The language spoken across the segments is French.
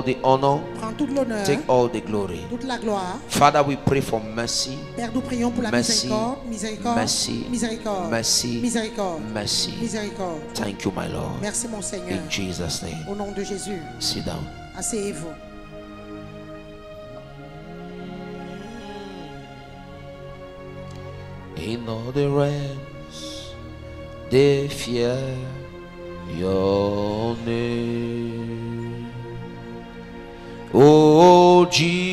the honor, Prends toute l'honneur, take all the glory. toute la gloire. Father, we pray for mercy, Père, nous prions pour la mercy, miséricorde, miséricorde, mercy, miséricorde, mercy, miséricorde, mercy. miséricorde. Thank you, my Lord. Merci mon Seigneur. In Jesus' name. Au nom de Jésus, Sit down. asseyez-vous. In all the realms, they fear your name. Oh Jesus,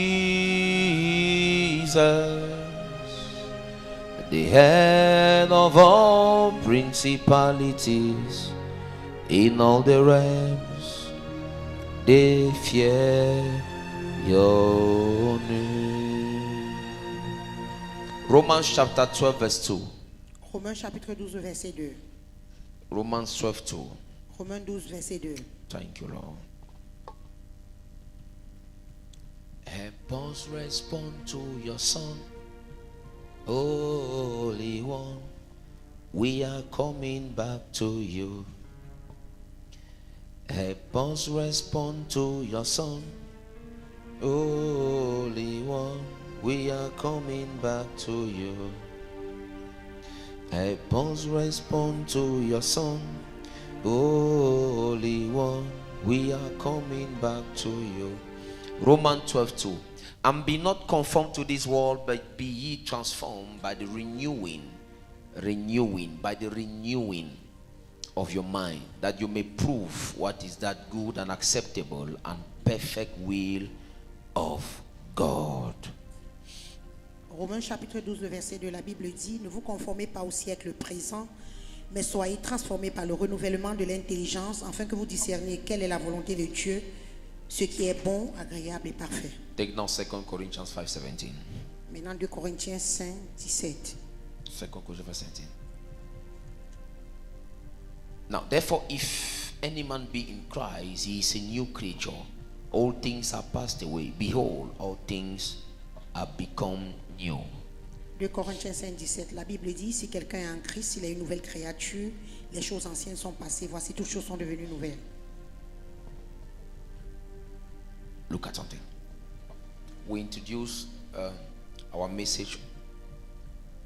the head of all principalities, in all the realms, they fear your name. Romans chapter 12 verse 2. Romains chapitre 12 verset 2. Romans 12 2. Romains 12 verset 2. Thank you, Lord. Help us respond to your Son, Holy One. We are coming back to you. Help us respond to your Son, Holy One. We are coming back to you. Help us respond to your Son, Holy One. We are coming back to you. Romans 12:2. And be not conformed to this world, but be ye transformed by the renewing of your mind, that you may prove what is that good and acceptable and perfect will of God. Romains chapitre 12, le verset 2, la Bible dit: ne vous conformez pas au siècle présent, mais soyez transformés par le renouvellement de l'intelligence, afin que vous discerniez quelle est la volonté de Dieu, ce qui est bon, agréable et parfait. Take now 2 Corinthians 5:17. Maintenant 2 Corinthiens 5, 17. 2 Corinthians 5:17. Now, therefore, if any man be in Christ, he is a new creature. All things are passed away. Behold, all things are become new. 2 Corinthiens 5, 17. La Bible dit: si quelqu'un est en Christ, il est une nouvelle créature. Les choses anciennes sont passées. Voici, toutes choses sont devenues nouvelles. Look at something. We introduced our message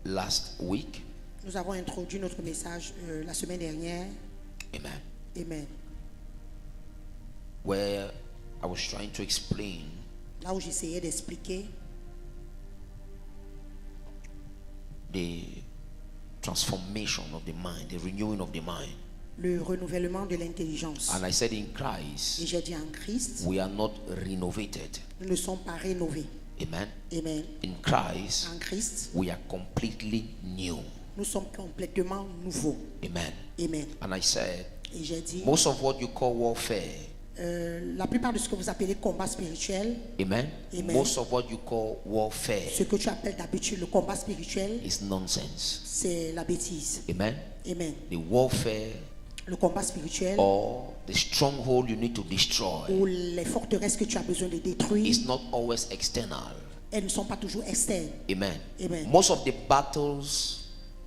last week. Nous avons introduit notre message la semaine dernière. Amen. Amen. Where I was trying to explain Là où j'essayais d'expliquer the transformation of the mind, the renewing of the mind. le renouvellement de l'intelligence. And I said in Christ, Et j'ai dit: en Christ, we are not renovated. nous ne sommes pas rénovés. Amen. Amen. In Christ, En Christ, we are completely new. nous sommes complètement nouveaux. Amen. Amen. And I said, Et j'ai dit: most of what you call warfare, la plupart de ce que vous appelez combat spirituel, amen, Amen. most of what you call warfare ce que tu appelles d'habitude le combat spirituel, is nonsense. c'est la bêtise. Amen. Amen. The warfare Le combat spirituel, or the stronghold you need to destroy ou les forteresses que tu as besoin de détruire, is not always external. elles ne sont pas toujours externes. Amen. Amen. Most of the battles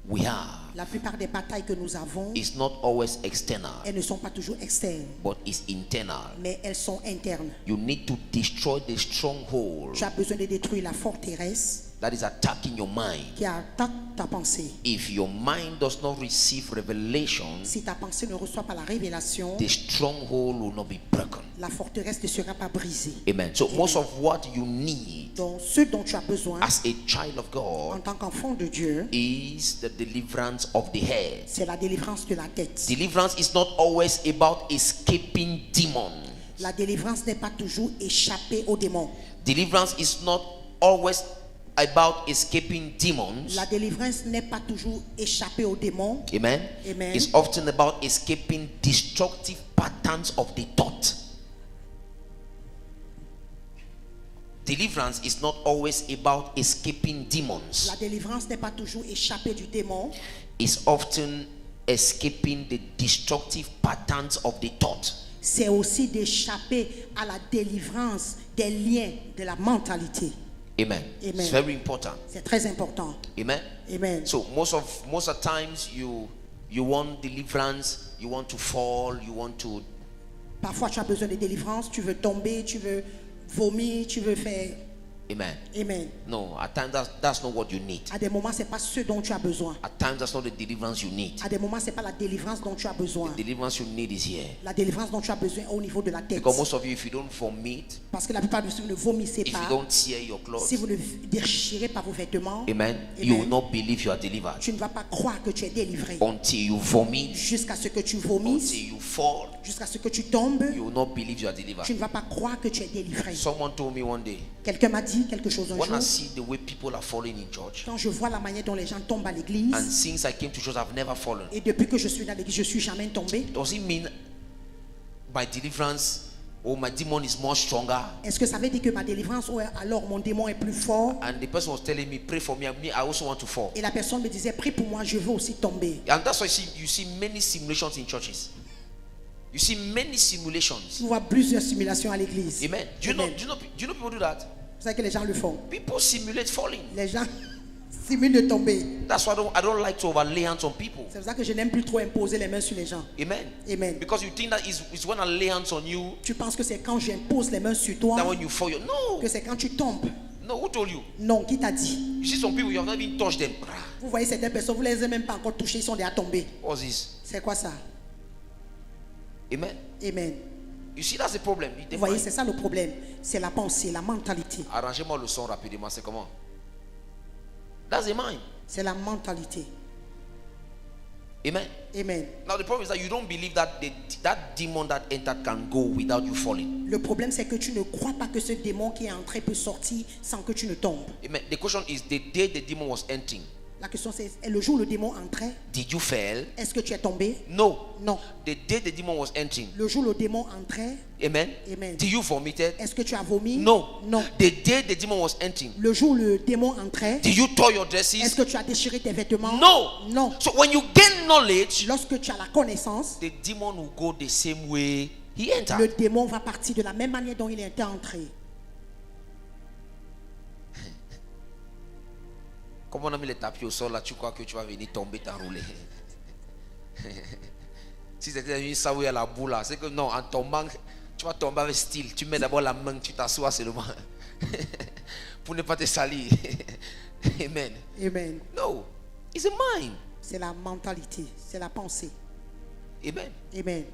we have La plupart des batailles que nous avons, is not always external, elles ne sont pas toujours externes, but is internal. mais elles sont internes. You need to destroy the stronghold Tu as besoin de détruire la forteresse that is attacking your mind. qui attaque ta pensée. If your mind does not receive revelation, Si ta pensée ne reçoit pas la révélation, the stronghold will not be broken. la forteresse ne sera pas brisée. Amen. So most of what you need Donc, ce dont tu as besoin as a child of en God tant qu'enfant de Dieu, is the deliverance of the head. c'est la délivrance de la tête. Deliverance is not always about escaping demons. La délivrance n'est pas toujours échapper aux démons. Deliverance is not always about escaping demons. La délivrance n'est pas toujours échapper aux démons. Amen. Amen. It's often about escaping destructive patterns of the thought. Deliverance is not always about escaping demons. La délivrance n'est pas toujours échapper du démon. It's often escaping the destructive patterns of the thought. C'est aussi d'échapper à la délivrance des liens de la mentalité. Amen. Amen. It's very important. C'est très important. Amen. Amen. So most of times you want deliverance, you want to fall, you want to Parfois, tu as besoin de délivrance, tu veux tomber, tu veux vomir, tu veux faire... Amen. Amen. No, at times that's not what you need. À des moments, c'est pas ce dont tu as besoin. At times that's not the deliverance you need. À des moments, c'est pas la délivrance dont tu as besoin. The deliverance you need is here. La délivrance dont tu as besoin au niveau de la tête. Because most of you, if you don't vomit, Parce que la plupart de vous ne vomissez if pas. you don't tear your clothes, Si vous ne déchirez pas vos vêtements, amen, you will not believe you are delivered tu ne vas pas croire que tu es délivré. until you vomit, Jusqu'à ce que tu vomisses, until you fall. jusqu'à ce que tu tombes, You will not believe you are tu delivered. ne vas pas croire que tu es délivré. Someone told me one day, Quelqu'un m'a dit quelque chose un when I jour. see the way people are falling in church, Quand je vois la manière dont les gens tombent à and l'église, since I came to church, I've never fallen. et depuis que je suis dans l'église, je suis jamais tombé. Does it mean by deliverance, oh, my demon is more stronger? Est-ce que ça veut dire que ma délivrance, ou alors mon démon est plus fort? And the person was telling me, pray for me. I also want to fall. Et la personne me disait, prie pour moi, je veux aussi tomber. And that's why you see many simulations in churches. You see many simulations. Tu vois plusieurs simulations à l'église. Amen. Do you know people do that? Vous savez que les gens le font. People simulate falling. Les gens simulent de tomber. That's why I don't like to overlay hands on people. C'est pour ça que je n'aime plus trop imposer les mains sur les gens. Amen. Amen. Because you think that is when I lay hands on you, Tu penses que c'est quand j'impose les mains sur that toi when you fall, no. que c'est quand tu tombes? No, who told you? Non, qui t'a dit? You see some people, you have not even touched them. Vous voyez certaines personnes, vous les avez même pas encore touchées, ils sont déjà tombés. What's this? C'est quoi ça? Amen. Amen. You see, that's the problem. Vous voyez, c'est ça le problème. C'est la pensée, la mentalité. Arrangez-moi le son rapidement, c'est comment? That's the mind. C'est la mentalité. Amen. Amen. Now the problem is that you don't believe that that demon that entered can go without you falling. Le problème, c'est que tu ne crois pas que ce démon qui est entré peut sortir sans que tu ne tombes. Amen. The question is, the day the demon was entering, La question c'est, le jour où le démon entrait, did you fail? est-ce que tu es tombé? No. Non. The day the demon was entering, Le jour où le démon entrait, amen. Amen. Did you vomited? est-ce que tu as vomi? No. Non. The day the demon was entering, Le jour où le démon entrait, did you tore your est-ce dresses? que tu as déchiré tes vêtements? No. Non. So when you gain knowledge, Lorsque tu as la connaissance, the demon will go the same way he le entered. démon va partir de la même manière dont il était entré. Comme on a mis les tapis au sol là, tu crois que tu vas venir tomber, t'enrouler. Si c'était une saoue à la boule là, c'est que non, en tombant, tu vas tomber avec style. Tu mets d'abord la main, tu t'assois seulement. Pour ne pas te salir. Amen. Amen. No, it's a mind. C'est la mentalité, c'est la pensée. Amen. Amen.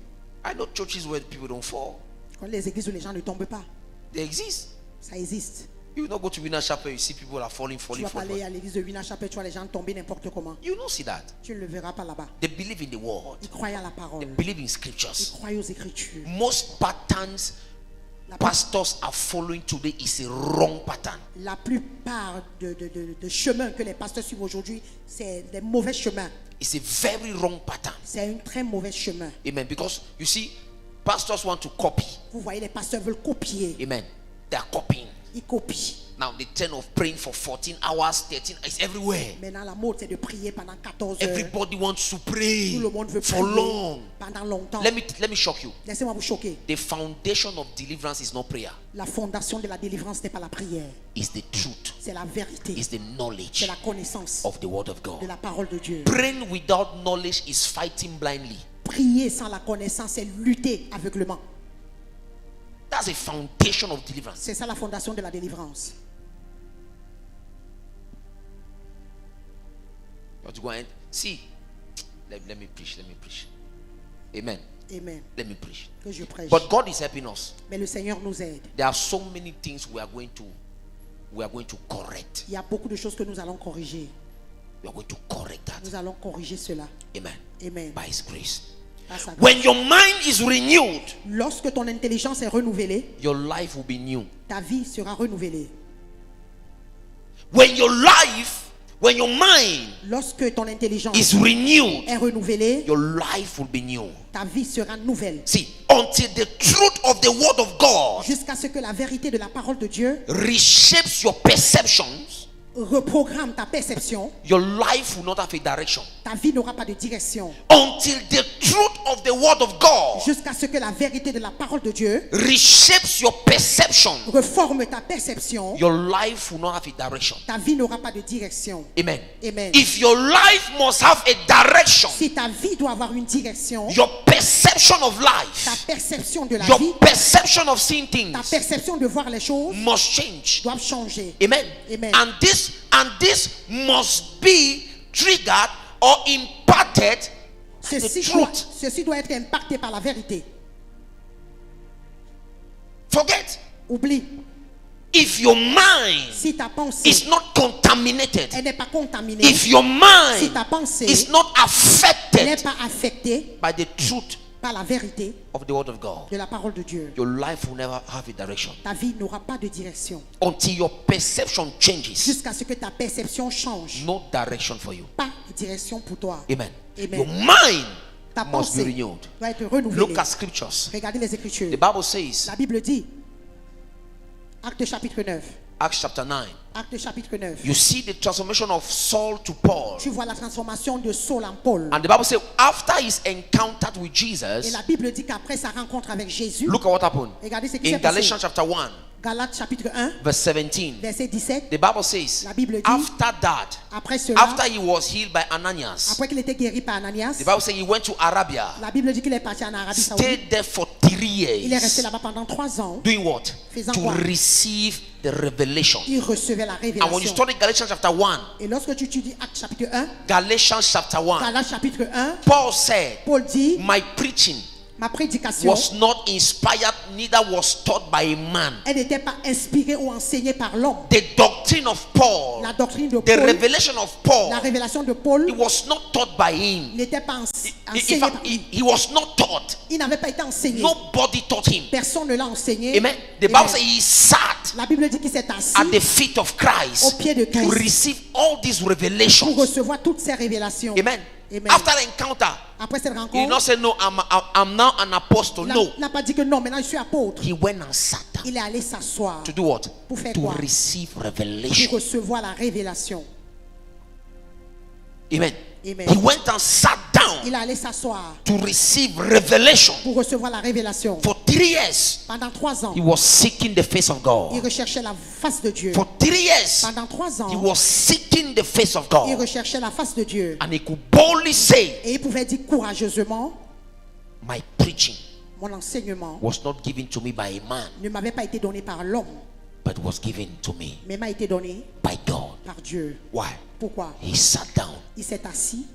I know churches where people don't fall. Quand les églises où les gens ne tombent pas, They exist. ça existe. You will not go to Winner Chapel, you see people are falling, Tu falling, vas pas aller falling. à l'église de Wina Chapelle, tu vois les gens tomber n'importe comment. You don't see that. Tu ne le verras pas là-bas. They believe in the word. Ils croient à la parole. They believe in Ils scriptures. croient aux écritures. Most patterns La, pastors are following today is a wrong pattern. la plupart de chemins que les pasteurs suivent aujourd'hui, c'est des mauvais chemins. It's a very wrong pattern. C'est un très mauvais chemin. Amen. Because you see, pastors want to copy. Vous voyez, les pasteurs veulent copier. Amen. They are copying. Ils copient. Now the trend of praying for 14 hours, 13 is everywhere. Maintenant, la mode, c'est de prier pendant 14 heures. Everybody wants to pray Tout le monde veut for prier long. pendant longtemps. Let me shock you. Laissez-moi vous choquer. The foundation of deliverance is not prayer. La fondation de la délivrance n'est pas la prière. It's the truth. C'est la vérité. It's the C'est knowledge la connaissance of the word of de God. la parole de Dieu. Praying without knowledge is fighting blindly. Prier sans la connaissance, c'est lutter aveuglement. That's a foundation of deliverance. C'est ça la fondation de la délivrance. You have to go and see. Let me preach. Amen. Amen. Let me preach. Que je prêche. But God is helping us. Mais le Seigneur nous aide. There are so many things we are going to correct. Il y a beaucoup de choses que nous allons corriger. We are going to correct that. Nous allons corriger cela. Amen. Amen. By His grace. Par sa grâce. When your mind is renewed, Lorsque ton intelligence est renouvelée, your life will be new. ta vie sera renouvelée. When your mind Lorsque ton intelligence is renewed, est renouvelée, your life will be new. ta vie sera nouvelle. See, until the truth of the word of God Jusqu'à ce que la vérité de la parole de Dieu reshapes your perceptions, reprogramme ta perception, your life will not have a direction. ta vie n'aura pas de direction. Until the truth of the word of God Jusqu'à ce que la vérité de la parole de Dieu reshapes your perception, reforme ta perception, your life will not have a direction. ta vie n'aura pas de direction. Amen. Amen. If your life must have a direction, Si ta vie doit avoir une direction, your perception of ta life, perception de la vie, your perception of seeing ta things perception de voir les choses must change. doivent changer. Amen. Amen. And this must be triggered or imparted by the truth. Ceci doit être impacté par la vérité. Forget. Oublie. If your mind Si ta pensée is not contaminated, elle n'est pas contaminée, if your si mind ta pensée is not n'est affected pas affectée by the truth par la vérité of the word of God, de la parole de Dieu, your life will never have a direction ta vie n'aura pas de direction. until your perception changes. Jusqu'à ce que ta perception change. No direction for you. Pas de direction pour toi. Amen. Amen. Your mind Ta must be pensée renewed. doit être renouvelée. Look at scriptures. Regardez les Écritures. The Bible says, La Bible dit, Acte chapitre 9. Acts chapter 9, Acte chapitre 9. you see the transformation of Saul to Paul. Tu vois la transformation de Saul en Paul. And the Bible says, after his encounter with Et Jesus, la Bible dit qu'après sa rencontre avec Jésus, look at what happened. regardez ce qui In s'est passé. Galatians chapter 1, Galates chapitre 1, verse 17, verset 17. the Bible says, La Bible dit, after that, Après cela, after he was healed by Ananias, après qu'il était guéri par Ananias, the Bible says he went to Arabia, la Bible dit qu'il est parti en Arabie Saoudite. stayed there for 3 Il est resté years, là-bas pendant 3 ans. doing what? Faisant To quoi? receive the revelation. Il recevait la And when you révélation. study Galatians chapter 1, Et lorsque tu dis Acte chapitre 1, Galatians chapter 1, Galates chapitre 1, Paul said, Paul dit, my preaching ma prédication, was not inspired, neither was taught by a man. elle n'était pas inspirée ou enseignée par l'homme. The doctrine of Paul, La doctrine de the Paul, revelation of Paul, la révélation de Paul it was not taught by him. n'était pas In enseignée fact, par lui. he was not taught. Il n'avait pas été enseigné. Nobody taught him. Personne ne l'a enseigné. Amen. The Amen. Bible says he sat La Bible dit qu'il s'est assis at the feet of au Christ pied de to Christ receive all these pour revelations. recevoir toutes ces révélations. Amen. Amen. After the encounter, Après cette he did rencontre, not say, no, I'm now an apostle. il No. n'a pas dit que non, maintenant je suis apôtre. He went and sat down. Il est allé s'asseoir To do what? Pour faire To quoi? receive pour revelation. recevoir la révélation. Amen. Amen. He went and sat down Il est allé s'asseoir to receive revelation. pour recevoir la révélation. For 3 years, Pendant 3 ans, he was seeking the face of il God. recherchait la face de Dieu. For 3 years, Pendant 3 ans, he was seeking the face of il God. recherchait la face de Dieu. And he could boldly say, Et il pouvait dire courageusement, my preaching mon enseignement was not given to me by a man, ne m'avait pas été donné par l'homme, but was given to me mais m'a été donné by God. par Dieu. Why? Pourquoi? He sat down Il s'est assis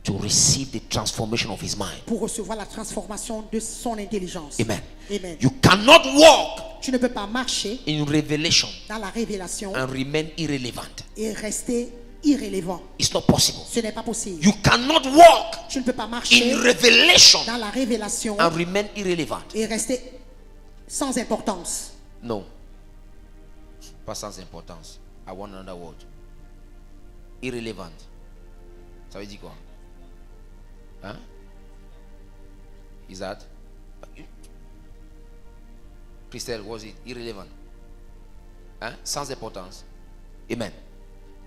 to receive the transformation of his mind. pour recevoir la transformation de son intelligence. Amen. Amen. You cannot walk Tu ne peux pas marcher in revelation dans la révélation and remain irrelevant. et rester irrélevant. It's not possible. Ce n'est pas possible. You cannot walk Tu ne peux pas marcher in revelation dans la révélation and remain irrelevant. et rester sans importance. No. Pas sans importance. I want another word. Irrelevant. Ça veut dire quoi? Hein? Is that? Christelle, was it irrelevant? Hein? Sans importance. Amen.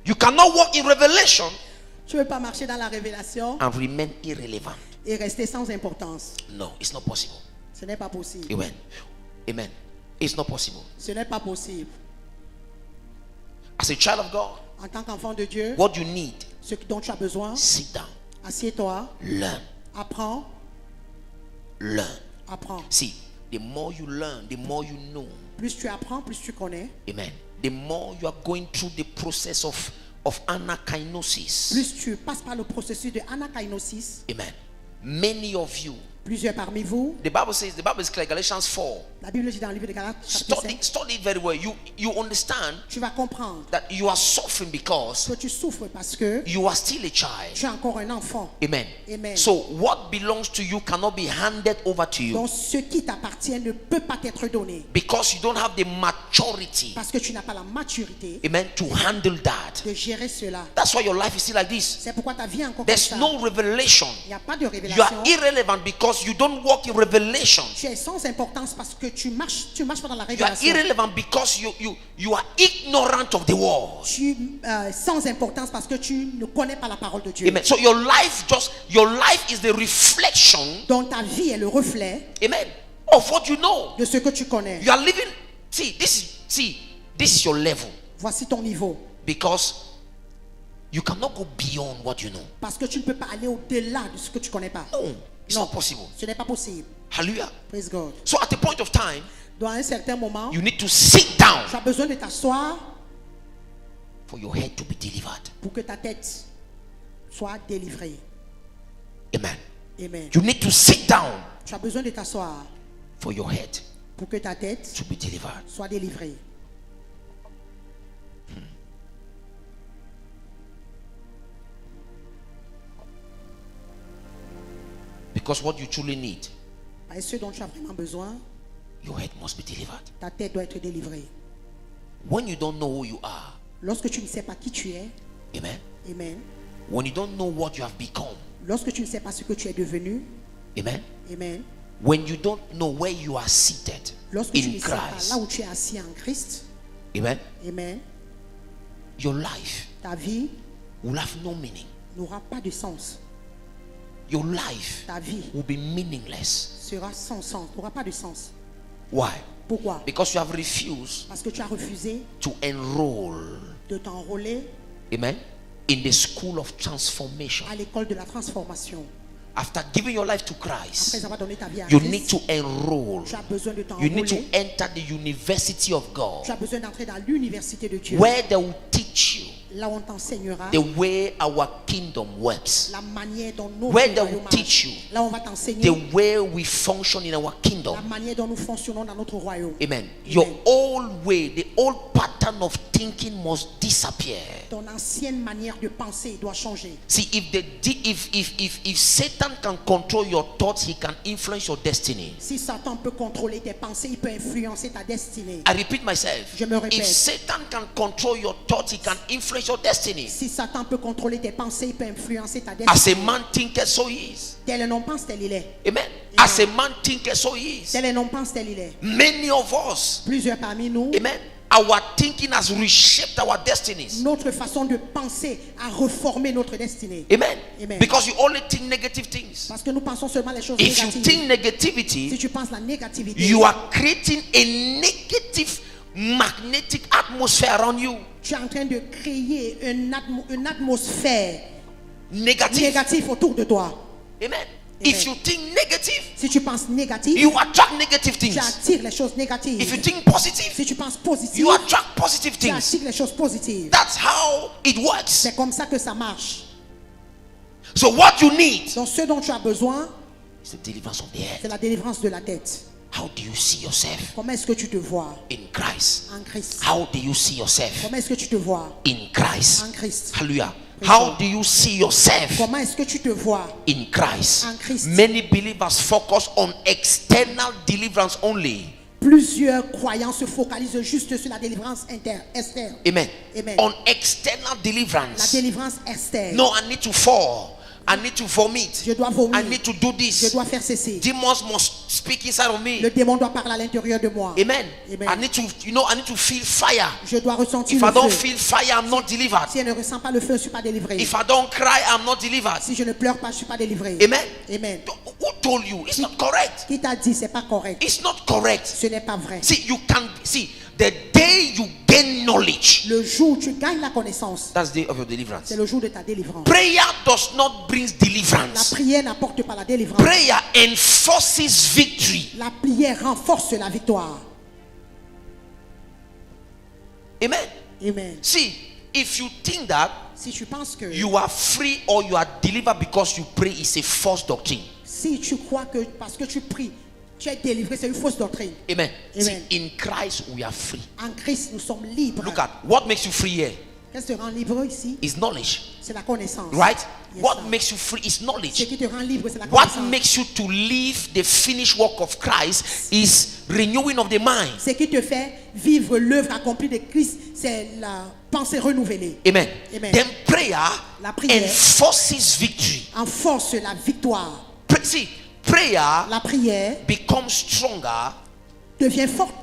You cannot walk in revelation Tu ne peux pas marcher dans la révélation and remain irrelevant. et rester sans importance. No, it's not possible. Ce n'est pas possible. Amen. Amen. It's not possible. Ce n'est pas possible. As a child of God, En tant qu'enfant de Dieu, what you need, ce dont tu as besoin, sit down, assieds-toi, learn, apprends, learn. apprends. See, the more you learn, the more you know. Plus tu apprends, plus tu connais. Amen. The more you are going through the process of anakainosis. Plus tu passes par le processus de anakainosis. Amen. Many of you, Plusieurs parmi vous, the Bible says, the Bible is clear, Galatians 4. la Bible dit dans le livre de Galates, chapitre 5, Study it very well. You understand tu vas comprendre that you are suffering because que tu souffres parce que you are still a child. tu es encore un enfant. Amen. Amen. So what belongs to you cannot be handed over to you Donc ce qui t'appartient ne peut pas t'être donné because you don't have the maturity, parce que tu n'as pas la maturité amen, to handle that. de gérer cela. That's why your life is still like this. C'est pourquoi ta vie est encore comme There's ça. no revelation. Il n'y a pas de You révélation. are irrelevant because because you don't walk in revelation. Tu es sans importance parce que tu marches pas dans la You are révélation. irrelevant because you are ignorant of the word. Tu es sans importance parce que tu ne connais pas la parole de Dieu. Amen. So your life is the reflection, Donc ta vie est le reflet amen, of what you know. de ce que tu connais. You are living. This is your level, Voici ton niveau. because you cannot go beyond what you know. Parce que tu ne peux pas aller au-delà de ce que tu connais pas. No, it's Non, not possible. ce n'est pas possible. Hallelujah. Praise God. So at a point of time, Dans un certain moment, you need to sit down tu as besoin de t'asseoir for your head to be delivered. pour que ta tête soit délivrée. Amen. Amen. You need to sit down Tu as besoin de t'asseoir for your head pour que ta tête to be delivered. soit délivrée. Because what you truly need, Et ce dont tu as vraiment besoin, your head must be delivered. ta tête doit être délivrée. When you don't know who you are, Lorsque tu ne sais pas qui tu es, amen. amen. When you don't know what you have become, Lorsque tu ne sais pas ce que tu es devenu, amen. amen. When you don't know where you are seated Lorsque tu in ne sais pas Christ, là où tu es assis en Christ, amen, amen. your life Ta vie will have no meaning. n'aura pas de sens. Your life Ta vie will be meaningless. sera sans sens, n'aura pas de sens. Why? Pourquoi? Because you have refused Parce que tu as refusé to enroll, de t'enrôler amen, in the school of transformation. à l'école de la transformation. After giving your life to Après Christ, avoir donné ta vie à you Christ, need to enroll. tu as besoin de You need to t'enrôler. enter the university of God, Tu as besoin d'entrer dans l'université de Dieu. where they will teach you Là où on t'enseignera the way our kingdom works, la manière dont notre where they will royaume teach marche. you Là où on va t'enseigner the way we function in our la kingdom. manière dont nous fonctionnons dans notre royaume. Amen. Your old way, the old pattern of thinking must disappear. Ton ancienne manière de penser doit changer. See, if Satan can control your thoughts, he can influence your destiny. Si Satan peut contrôler tes pensées, il peut influencer ta destinée. I repeat myself. Je me répète. If Satan can control your thoughts, he can influence your destiny. Si Satan peut contrôler tes pensées, il peut influencer ta As destinée. a man thinketh, so he is. Tel un homme pense, tel il est. Amen. As a man thinketh, so he is. Tel un homme pense, tel il est. Many of us, Plusieurs parmi nous, amen, our thinking has reshaped our destinies. notre façon de penser a reformé notre destinée. Amen. Amen. Because you only think negative things. Parce que nous pensons seulement les choses If you négatives. think Si negativity, tu penses la négativité, you are creating a negative magnetic atmosphere around you. tu es en train de créer une atmosphère Negative. négative autour de toi. Amen. If you think negative, Si tu penses négatif, you attract negative tu things. attires les choses négatives. If you think positive, Si tu penses positif, you attract positive tu things. attires les choses positives. That's how it works. C'est comme ça que ça marche. So what you need Donc ce dont tu as besoin, is the deliverance of the head. c'est la délivrance de la tête. How do you see yourself Comment est-ce que tu te vois in Christ? en Christ? How do you see yourself Comment est-ce que tu te vois in Christ? en Christ? Hallelujah. How do you see yourself Comment est-ce que tu te vois? in Christ? En Christ. Many believers focus on external deliverance only. Plusieurs croyants se focalisent juste sur la délivrance externe. Amen. Amen. On external La deliverance. délivrance externe. No, I need to fall. I need to vomit. Je dois vomir. I need to do Je this. dois faire cesser. Demons must speak inside of me. Le démon doit parler à l'intérieur de moi. Amen. Amen. I need to, I need to feel fire. Je dois ressentir If I le don't feu. feel fire, I'm not delivered. Si je ne ressens pas le feu, je ne suis pas délivré. If I don't cry, I'm not delivered. Si je ne pleure pas, je ne suis pas délivré. Amen. Amen. Who told you? It's not correct. Qui t'a dit c'est pas correct? It's not correct. Ce n'est pas vrai. See, you can see the day you gain knowledge. Le jour où tu gagnes la connaissance, That's the day of your deliverance. c'est le jour de ta délivrance. Prayer does not bring La deliverance. prière n'apporte pas la délivrance. Prayer enforces victory. La prière renforce la victoire. Amen. Amen. See, if you think that Si tu penses que you are free or you are delivered because you pray, it's a false doctrine. si tu crois que parce que tu pries, tu es délivré, c'est une fausse doctrine. Amen. Amen. See, in Christ we are free. En Christ, nous sommes libres. Look at what makes you free here Qu'est-ce qui te rend libre ici? is knowledge, C'est la connaissance. right? Yes, What sir. makes you free is Ce knowledge. qui te rend libre, c'est la What connaissance. makes you to live the finished work of Christ is renewing of the mind. Ce qui te fait vivre l'œuvre accomplie de Christ, c'est la pensée renouvelée. Amen. Amen. Then prayer La prière enforces victory. enforce la victoire. See, prayer La prière becomes stronger devient forte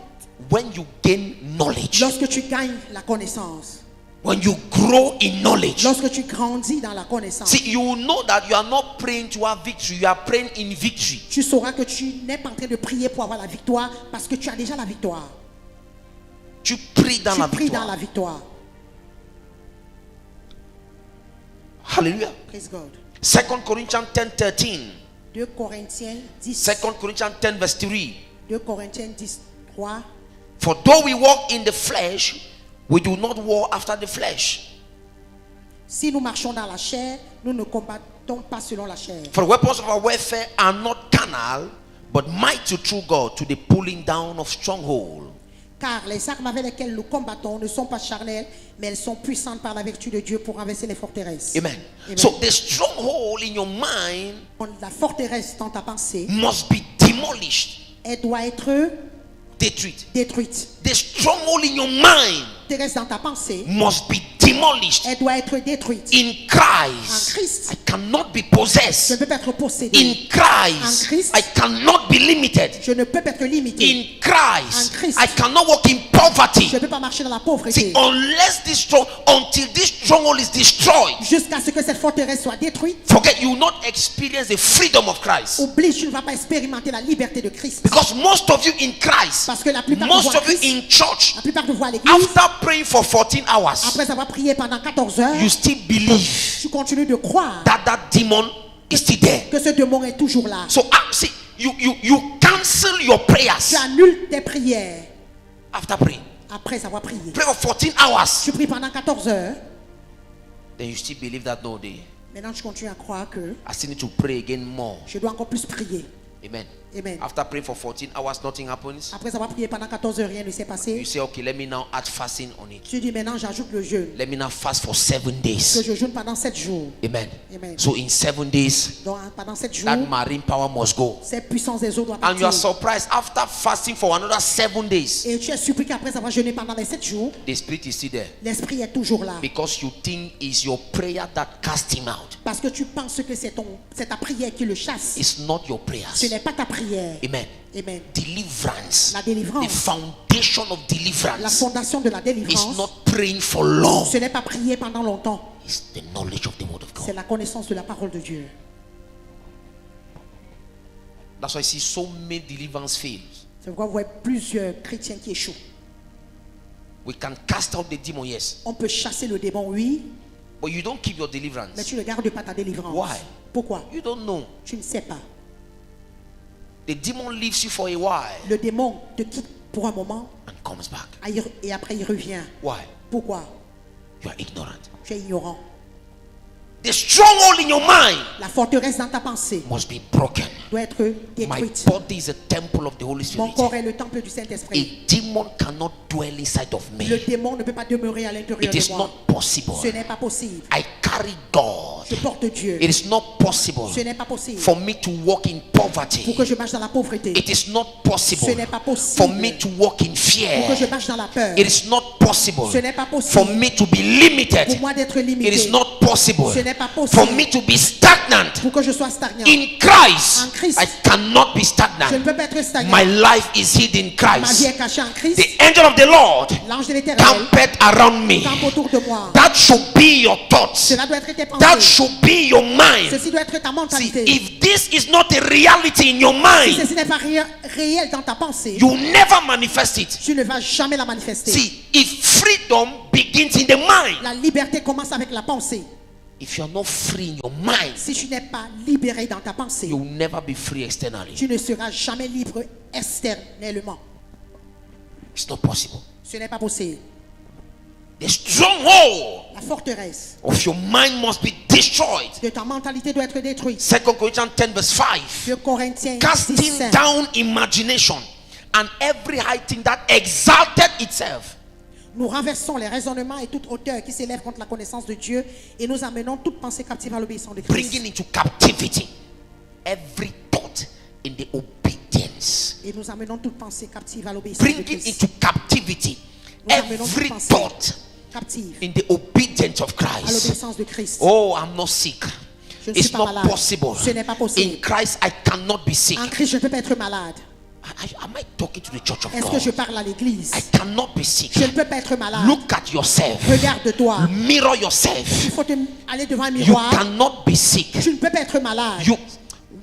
when you gain knowledge. lorsque tu gagnes la connaissance. When you grow in knowledge. Lorsque tu grandis dans la connaissance. See, you know that you are not praying to have victory, you are praying in victory. Tu sauras que tu n'es pas en train de prier pour avoir la victoire parce que tu as déjà la victoire. Tu pries dans la Tu pries dans victoire. la victoire. Hallelujah. Praise God. 2 Corinthians 10:13. 2 Corinthiens 10. 2 Corinthians 10 verse 3. 2 Corinthiens 10, 3. For though we walk in the flesh, we do not war after the flesh. Si nous marchons dans la chair, nous ne combattons pas selon la chair. For the weapons of our warfare are not carnal, but mighty through God to the pulling down of stronghold. Car les armes avec lesquelles nous combattons ne sont pas charnelles, mais elles sont puissantes par la vertu de Dieu pour renverser les forteresses. Amen. Amen. So the stronghold in your mind La forteresse dans ta pensée, must be demolished, elle doit être détruite. détruite. The stronghold in your mind La forteresse dans ta pensée, must be demolished. elle doit être détruite. In Christ, En Christ. I cannot be Je ne possessed. peux pas être possédé. In Christ, En Christ. I cannot be limited. Je ne peux pas être limité. In Christ, En Christ. I cannot walk in poverty. Je ne peux pas marcher dans la See, pauvreté. until this stronghold is destroyed, Jusqu'à ce que cette forteresse soit détruite, forget you will not experience the freedom of Christ. oublie, tu ne vas pas expérimenter la liberté de Christ. Because most of you in Christ, Parce que la plupart de most vous en of you Christ, in church, la plupart de vous à l'église, after praying for 14 hours, après avoir prié pendant 14 heures, you still believe tu continues de croire that demon is still there. que ce démon est toujours là. So see, you cancel your Tu prayers annules tes prières after praying. après avoir prié. Pray for 14 hours. Tu pries pendant 14 heures. Then you still believe that no day. Maintenant, tu continues à croire que I still need to pray again more. je dois encore plus prier. Amen. Amen. After praying for 14 hours, nothing happens. Après avoir prié pendant 14 heures, rien ne s'est You passé. say, okay, let me now add fasting on it. Tu dis maintenant, j'ajoute le jeûne. Let me now fast for 7 Que days. je jeûne pendant 7 jours. Amen. Amen. So in 7 days, Donc, pendant 7 jours, that marine power must go. cette puissance des eaux doit And you are partir. surprised after fasting for another 7 days, Et tu es surpris qu'après avoir jeûné pendant les 7 jours, the spirit is still there. l'esprit est toujours là. Because you think it's your prayer that cast him out. Parce que tu penses que c'est ta prière qui le chasse. It's not your Ce prayers. n'est pas ta prière. Amen. Amen. Deliverance. La délivrance. The foundation of La deliverance fondation de la is délivrance, not praying for long. ce n'est pas prier pendant longtemps. It's the knowledge of the word of C'est God. la connaissance de la parole de Dieu. That's why I see so many deliverance fails. C'est pourquoi vous voyez plusieurs chrétiens qui échouent. We can cast out the demon, yes, On peut chasser le démon, oui, but you don't keep your mais deliverance. tu ne gardes pas ta délivrance. Why? Pourquoi? You don't know. Tu ne sais pas. The demon leaves you for a while Le démon te quitte pour un moment and comes back. et après il revient. Why? Pourquoi? You are ignorant. Tu es ignorant. The stronghold in your mind La forteresse dans ta pensée must be broken. doit être My détruite. body is a temple of the Holy Mon Spirit. corps est le temple du A Saint-Esprit. demon cannot dwell inside of Le me. démon ne peut pas demeurer à l'intérieur It is de moi. not possible. Ce n'est pas possible. I carry God. Je porte Dieu. It is not possible Ce n'est pas possible. for me to walk in Pour poverty. que je marche dans la pauvreté. It is not possible Ce n'est pas possible. for me to walk in Pour que fear. je marche dans la peur. It is not possible Ce n'est pas for possible. me to be limited. Pour moi d'être It is limité. not possible Ce n'est pas for possible. me to be stagnant. Pour que je sois stagnant. In Christ, En Christ. I cannot be Je ne stagnant. peux pas être stagnant. My life is hid in Ma vie Christ. est cachée en Christ. The angel of the Lord L'ange de l'Éternel campeth around me. campe autour de moi. That should be your thoughts. Cela doit être tes That pensées. should be your mind. Ceci doit être ta See, mentalité. if this is not a reality in your Si mind, ceci n'est pas réel dans ta pensée, you never manifest it. tu ne vas jamais la manifester. See, if freedom begins in the mind, La liberté commence avec la pensée. if you are not free in your mind, Si tu n'es pas libéré dans ta pensée, you will never be free externally. tu ne seras jamais libre externellement. It's not possible. Ce n'est pas possible. The stronghold La forteresse of your mind must be destroyed. de ta mentalité doit être détruite. 2 Corinthians 10 verse 5. 2 Corinthiens Casting 10. down imagination and every high thing that exalted itself. Nous renversons les raisonnements et toute hauteur qui s'élève contre la connaissance de Dieu et nous amenons toute pensée captive à l'obéissance de Christ. Bringing into captivity every thought in the obedience. Et nous amenons toute pensée captive à l'obéissance de Bringing Christ. into captivity Nous amenons toute every pensée thought captive in the obedience of à Christ. l'obéissance de Christ. Oh, I'm not sick. Je ne It's suis pas not malade. possible. Ce n'est pas possible. In Christ, I cannot be sick. En Christ, je ne peux pas être malade. Am I talking to the church of Est-ce que je God? parle à l'église? I cannot be sick. Je ne peux pas être malade. Look at yourself. Regarde-toi. Mirror yourself. Il faut aller devant un You miroir. cannot be sick. Tu ne peux pas être malade.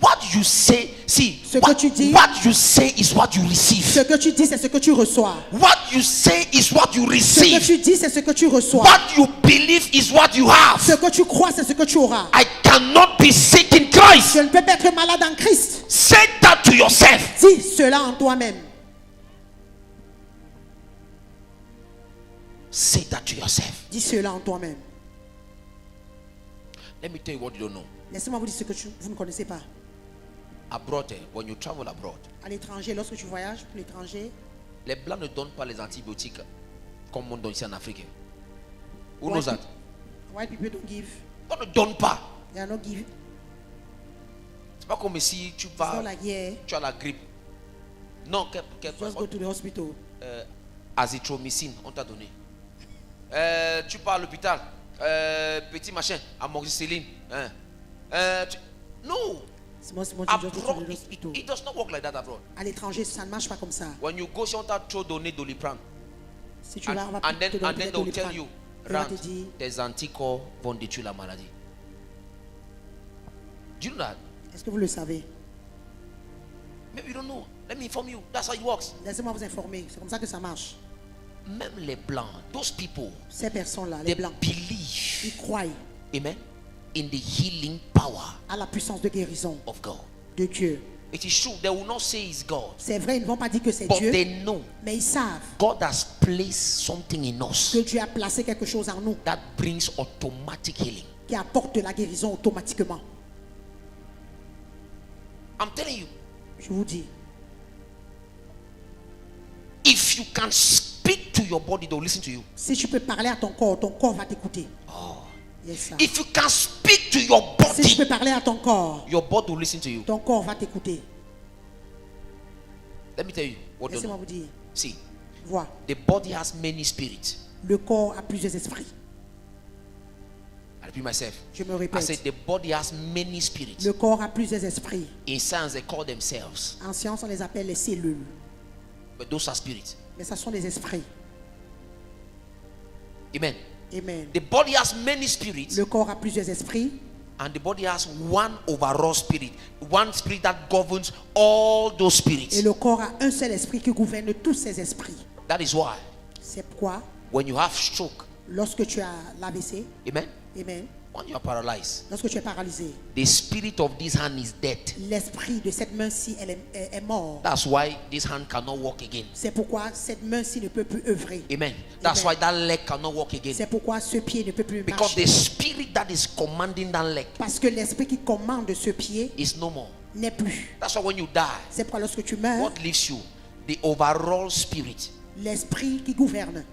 What you say, see, Ce que tu dis, what you say is what you receive. ce que tu dis, c'est ce que tu reçois. What you say is what you Ce que receive. tu dis, c'est ce que tu reçois. What you believe is what you have. Ce que tu crois, c'est ce que tu auras. I cannot be sick in Christ. Je ne peux pas être malade en Christ. Say that to yourself. Dis cela en toi-même. Say that to yourself. Dis cela en toi-même. Let me tell you what you don't know. Laissez-moi vous dire ce que vous ne connaissez pas. Abroad, when you travel abroad, À l'étranger, lorsque tu voyages pour l'étranger, les blancs ne donnent pas les antibiotiques comme on donne ici en Afrique. Who White knows that? white people don't give. On ne donne pas. They are not giving. C'est pas comme si tu It's vas, not like here. tu as la grippe. Non, Just go to the hospital. azithromycine, on t'a donné. Tu pars à l'hôpital, petit machin, amoxicilline. No. C'est moi, tu just go to Abroad, the hospital. it does not work like that abroad. À l'étranger, ça ne marche pas comme ça. When you go, on t'a trop donné Doliprane. Si tu vas, on va And te then donner they'll Doliprane. tell you, Et on va Rand, te dire, tes anticorps vont détruire la maladie. Do you know that? est-ce que vous le savez? Maybe you don't know. Let me inform you. That's how it works. Laissez-moi vous informer. C'est comme ça que ça marche. Même les blancs, those people, Ces personnes-là, they les blancs, believe, ils croient amen, in the healing power à la puissance de guérison of God. de Dieu. It is true. They will not say it's God, C'est vrai, ils ne vont pas dire que c'est but Dieu, they know mais ils savent God has placed something in us que Dieu a placé quelque chose en nous that brings automatic healing. qui apporte de la guérison automatiquement. I'm telling you, Je vous dis, if you can speak to your body, they'll listen to you. si tu peux parler à ton corps va t'écouter. Yes, sir. If you can speak to your Si tu body, peux parler à ton corps, your body will listen to you. ton corps va t'écouter. Let me tell you what don't Laissez-moi know. vous dire, See, vois, the body has many spirits. le corps a plusieurs esprits. I repeat myself. Je me I répète, said the body has many spirits. le corps a plusieurs esprits. In science, they call themselves, En science, on les appelle les cellules. but those are spirits. Mais ça sont des esprits. Amen. Amen. The body has many spirits, Le corps a plusieurs esprits. and the body has one overall spirit, one spirit that governs all those spirits. Et le corps a un seul esprit qui gouverne tous ces esprits. That is why C'est pourquoi, when you have stroke, lorsque tu as l'AVC, amen, amen, when you are paralyzed, lorsque tu es paralysé, the spirit of this hand is dead. l'esprit de cette main-ci, elle est mort. That's why this hand cannot walk again. C'est pourquoi cette main-ci ne peut plus œuvrer. Amen. That's Amen. why that leg cannot walk again. C'est pourquoi ce pied ne peut plus Because the marcher. spirit that is commanding that leg Parce que l'esprit qui commande ce pied is no more. n'est plus. That's why when you die, C'est pourquoi lorsque tu meurs, what leaves you? The overall spirit. l'esprit qui gouverne.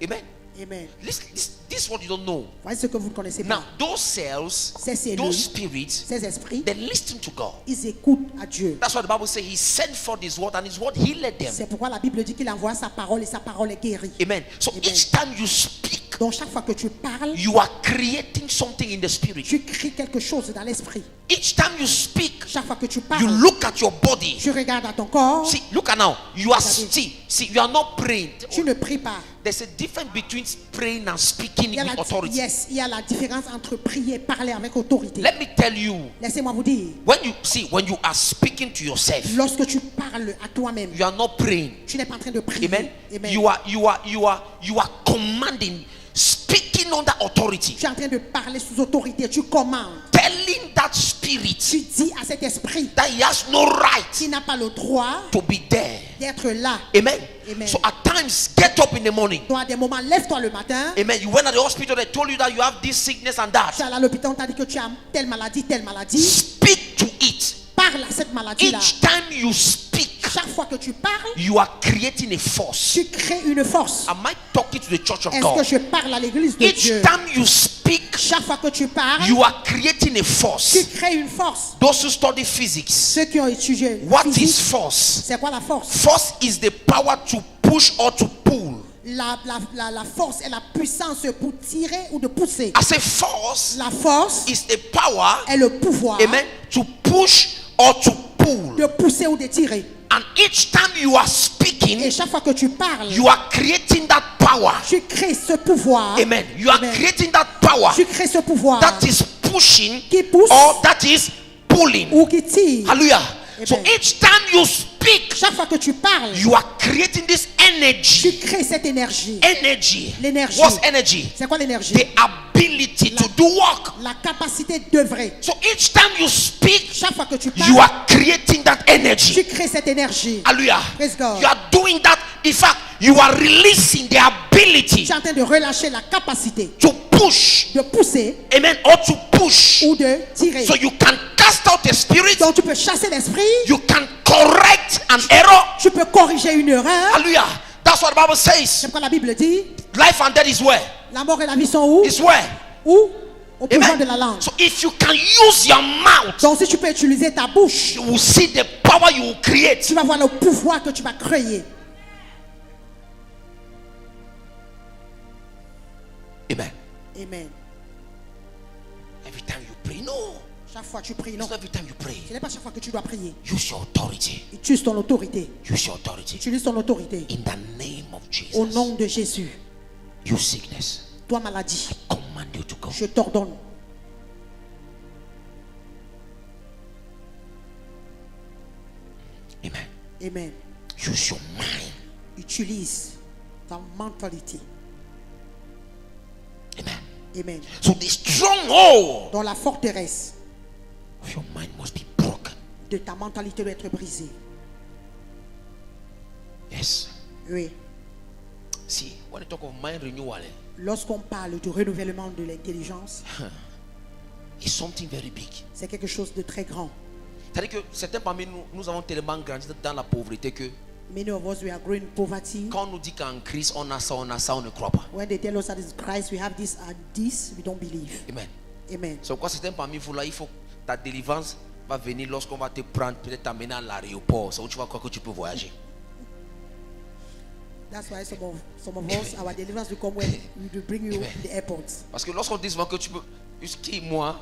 Amen. Amen. This is what you don't know. Voici ce que vous ne connaissez Now, pas. those cells, Ces cellules, those spirits, ces esprits, they listen to God. ils écoutent à Dieu. That's why the Bible says He sent forth His word, and His word healed them. C'est pourquoi la Bible dit qu'il envoie sa parole et sa parole est guérie. Amen. So Amen. each time you speak, Donc chaque fois que tu parles, you are creating something in the spirit. tu crées quelque chose dans l'esprit. Each time you speak, Chaque fois que tu you parles, look at your body. tu regardes à ton corps, See, look at now. You are Regardez. see, you are not praying. tu ne pries pas. There's a difference between praying and speaking Il y a with la, authority. yes, il y a la différence entre prier et parler avec autorité. Let me tell you, Laissez-moi vous dire, when you are speaking to yourself, lorsque tu parles à toi-même, you are not praying. tu n'es pas en train de prier. Amen. Amen. You are commanding, speaking under authority, Tu es en train de parler sous autorité, tu commandes. telling that spirit Tu dis à cet esprit that he has no right qui n'a pas le droit to be there. d'être là. Amen. Amen. So at times, get up in the morning. Toi, à des moments, lève-toi le matin. Amen. You went at the hospital, they told you that you have this sickness and Tu that. es allé à l'hôpital, on t'a dit que tu as telle maladie, telle maladie. Speak to it. Parle à cette maladie-là. Each time you speak, Chaque fois que tu parles, you are creating a force. tu crées une force. Am I talking to the church of Est-ce God? que je parle à l'église de Each Dieu? time you speak, Chaque fois que tu parles, you are creating a tu force. crées une force. Those who study physics, Ceux qui ont étudié what is physique, force? c'est quoi la force? Force is the power to push or to pull. la force et la puissance pour tirer ou de pousser. I say force La force is a power, est le pouvoir amen, to push or to pull. de pousser ou de tirer. And each time you are Et speaking, chaque fois que tu parles, you are creating that power. tu crées ce pouvoir. Amen. You are Amen. creating that power Tu crées ce pouvoir that is pushing qui pousse or that is pulling. ou qui tire. Hallelujah. So Amen. each time you speak, Chaque fois que tu parles, you are creating this tu energy. crées cette énergie. Energy. L'énergie. What's energy? C'est quoi l'énergie? The ability to do work. La capacité d'œuvrer. So each time you speak, Chaque fois que tu you parles, are creating that energy. tu crées cette énergie. Hallelujah. Praise God. You are doing that. In fact, you are releasing the ability Tu es en train de relâcher la capacité to push. de pousser Amen. Or to push. ou de tirer. So you can cast out a spirit. Donc tu peux chasser l'esprit, You can correct an error. tu peux corriger une erreur. Hallelujah. That's what the Bible says. C'est pourquoi la Bible dit, Life and death is where? la mort et la vie sont où? Is where? Où? Au pouvoir Amen. de la langue. So if you can use your mouth, Donc si tu peux utiliser ta bouche, you will see the power you will create. tu vas voir le pouvoir que tu vas créer. Amen. Amen. Every time you pray, no. Chaque fois tu pries, It's non. not every time you pray. Ce n'est pas chaque fois que tu dois prier. Use your authority. Utilise ton autorité. Use your authority. Utilise ton autorité. In the name of Au Jesus. nom de Jésus. You sickness. Toi maladie, Command you to go. je t'ordonne. Amen. Amen. Use your mind. Utilise ta mentalité. Amen. Amen. So the stronghold Dans la forteresse of your mind must be broken. de ta mentalité doit être brisée. Yes. Oui. See, when you talk of mind renewal, Lorsqu'on parle du renouvellement de l'intelligence, it's something very big. c'est quelque chose de très grand. C'est-à-dire que certains parmi nous, nous avons tellement grandi dans la pauvreté que Many of us, we are growing in poverty. quand on nous dit qu'en Christ on a ça, on ne croit pas. When they tell us that in Christ we have this and this, we don't believe. Amen. Amen. C'est pourquoi certains parmi vous là, il faut ta délivrance va venir lorsqu'on va te prendre, peut-être t'amener à l'aéroport, c'est où tu vas croire que tu peux voyager. That's why some of us, our deliverance will come when we will bring you Amen. in the airport. Parce que lorsqu'on dit souvent que tu peux, moi,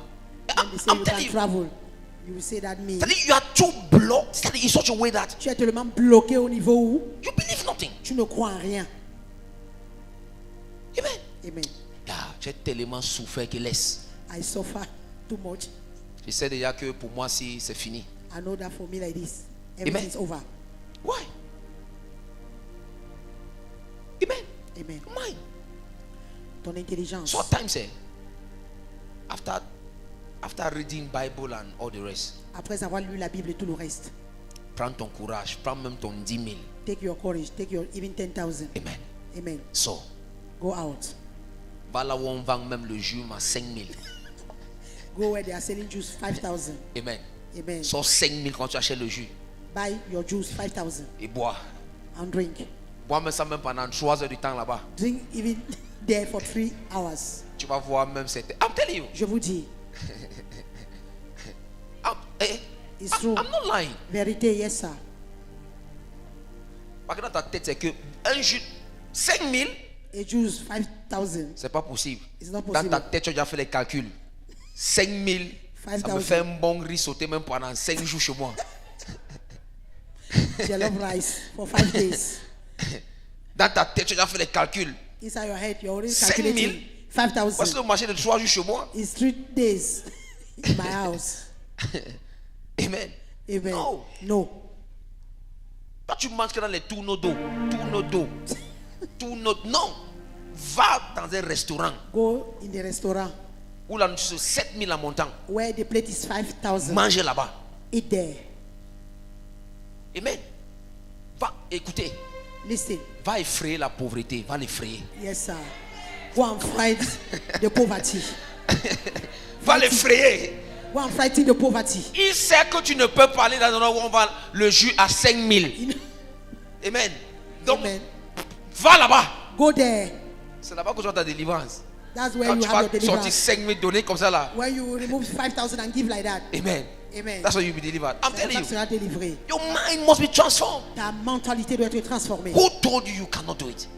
When they say I'm you telling can you, travel, you will say that me. c'est-à-dire you are too blocked, c'est-à-dire in such a way that Tu es tellement bloqué au niveau où you believe nothing. tu ne crois en rien. Amen. Amen. Yeah, j'ai tellement souffert que laisse. I suffer too much. Je sais déjà que pour moi si c'est fini. I know that for me like this, Amen. everything's over. Why? Amen. Amen. Mind. Ton intelligence. So at times, after reading Bible and all the rest, Après avoir lu la Bible et tout le reste, prends ton courage, prends même ton 10 000. take your courage, take your even 10,000. Amen. Amen. So, Go out. va là où on vend même le jus à 5 000. Go where they are selling juice 5,000. Amen. Amen. Sors 5 000 quand tu achètes le jus Buy your juice 5,000 et bois. and drink. Bois même ça même pendant 3 heures du temps là-bas. Drink even there for 3 hours. Tu vas voir même cette. I'm telling you. Je vous dis, it's true. I'm not lying. Vérité, yes sir. Parce que dans ta tête, c'est que un jus 5 000, A juice 5,000. c'est pas possible. It's not Dans possible. ta tête, tu as déjà fait les calculs. 5 000, ça me 5,000. fait un bon riz sauté même pendant 5 jours chez moi. Jollof rice for 5 days. Dans ta tête, tu as déjà fait les calculs. Inside your head, you're already 5,000. calculating Voici 5,000. le marché de 3 jours chez moi. It's 3 days in my house. Amen. Amen. No. No. Toi, tu manges que dans les tourneaux d'eau. Non. Va dans un restaurant Go in the restaurant où la nourriture c'est 7 000 en montant. where the plate is 5,000. Mange là-bas. Eat there. Amen. Va, écoutez, Listen. va effrayer la pauvreté. Va l'effrayer. Yes, sir. Go and fight the poverty. Va l'effrayer. Go and fight the poverty. Il sait que tu ne peux pas aller dans un endroit où on vend le jus à 5 000. You know? Amen. Donc, Amen. va là-bas. Go there. C'est là-bas que tu as ta délivrance. That's where Quand you tu have vas your sortir deliverance. 5 000 donnés comme ça là. When you remove 5,000 and give like that. Amen. Amen. That's how you'll be delivered. I'm C'est comme telling ça you. que tu seras délivré. Your mind must be transformed. Ta mentalité doit être transformée. Who told you you cannot do it?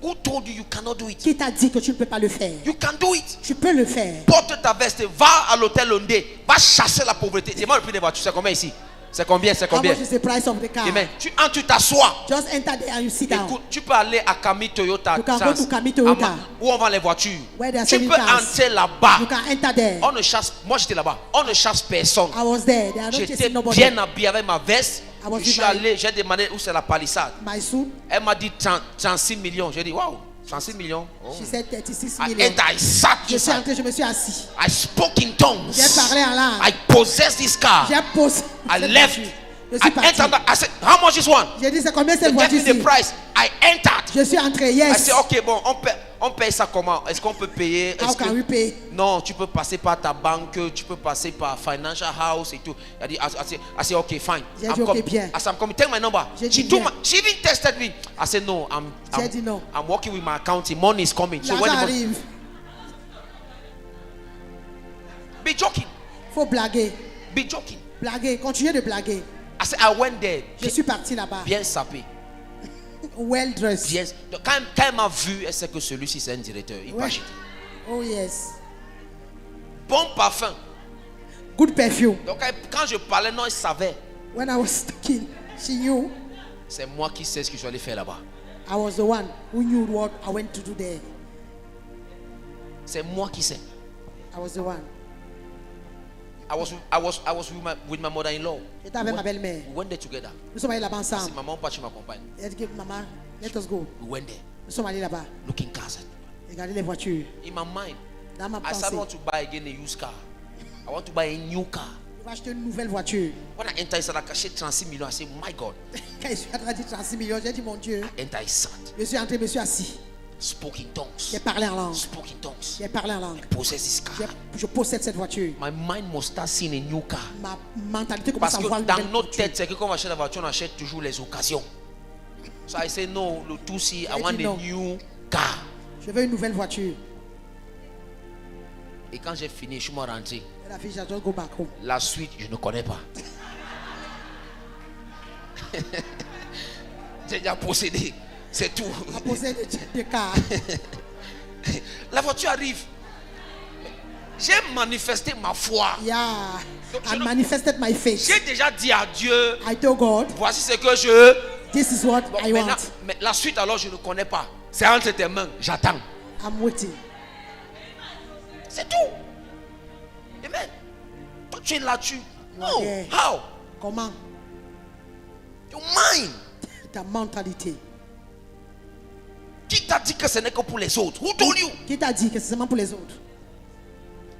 Who told you you cannot do it? Qui t'a dit que tu ne peux pas le faire? You can do it. Tu peux le faire. Porte ta veste, va à l'hôtel Ondé, va chasser la pauvreté. Dis-moi le prix des voitures, c'est combien ici? C'est combien? C'est How combien? much is the price of the car? Amen. Tu entres, tu t'assois. Just enter there and you sit down. Écoute, tu peux aller à Camille Toyota, You can go Trans, to Camille Toyota. où on vend les voitures. Where they are Tu selling peux cars. entrer là-bas. You can enter there. On ne chasse, moi j'étais là-bas, on ne chasse personne. I was there. They are not J'étais chasing nobody. bien habillé avec ma veste. I was Je suis with my- allé, j'ai demandé où c'est la palissade. My suit. Elle m'a dit 36 millions. J'ai dit, waouh, 36 millions. Oh. She said 36 I million. entered, I sat Je suis inside. entré, je me suis assis. I spoke in tongues. J'ai parlé en langue. I possessed this car. J'ai posé. I cette left. voiture. Je I suis parti. entered. I said, how much is one? J'ai dit, c'est combien They cette gave me voiture-ci? the price. I entered. Je suis entré, I yes. said, ok, bon, on paye ça comment? Est-ce qu'on peut payer? How Est-ce can we que... pay? Non, tu peux passer par ta banque, tu peux passer par financial house et tout. Il a dit, I said, okay, fine. J'ai dit, ok, bien. I said, I'm coming. Take my number. J'ai dit, She bien. even texted me. I said, no, J'ai dit non. I'm working with my accounting. Money is coming. So when L'argent the money... arrive. Be joking. Faut blaguer. Be joking. Blaguer. Continuez de blaguer. I said, I went there. Je suis parti là-bas. Bien sapé. Well dressed. Bien. Donc, quand elle m'a vu, elle sait que celui-ci c'est un directeur. Il Ouais. va acheter. Oh yes. Bon parfum. Good perfume. Donc quand je parlais, non, elle savait. When I was talking, she knew. C'est moi qui sais ce que je suis allé faire là-bas. I was the one who knew what I went to do there. C'est moi qui sais. I was the one. I was with my mother-in-law. J'étais avec ma belle-mère. We went there together. Nous sommes allés là-bas C'est ensemble. maman, pas tu m'accompagnes. Elle a dit que maman, let us go. We went there, Nous sommes allés là-bas. looking cars. Regardez les voitures. In my mind, Dans ma I said I pensée, want to buy again a used car. I want to buy a new car. je vais acheter une nouvelle voiture. When I enter inside, I caché 36 millions. I said, my God. Quand je suis en train de dire 36 millions, j'ai dit mon Dieu. Enter, I sat. Je suis entré, je me suis assis. Spoke in tongues. J'ai parlé en langue. Spoke in tongues. J'ai parlé en langue. Possess this car. Je possède cette voiture. My mind must start seeing a new car. Ma mentalité commence Parce à voir que une dans nouvelle notre voiture. tête, c'est que quand on achète la voiture, on achète toujours les occasions. So I say, no, le tout si, I J'ai want dit a non. new car. Je veux une nouvelle voiture. Et quand j'ai fini, je suis rentré. Et la fille, j'adore go back home. La suite, je ne connais pas. J'ai déjà possédé. C'est tout. À poser des cars. La voiture arrive. J'ai manifesté ma foi. Yeah. Donc, I manifested my faith. J'ai déjà dit à Dieu, I told God, voici ce que je... this is what Bon, I maintenant, want. mais la suite alors, je ne connais pas. C'est entre tes mains. J'attends. I'm waiting. C'est tout. Amen. Toi, tu es là-dessus. No. Yeah. How? Comment? Your mind. Ta mentalité. Qui t'a dit que ce n'est que pour les autres? Who told you? Qui t'a dit que c'est seulement pour les autres?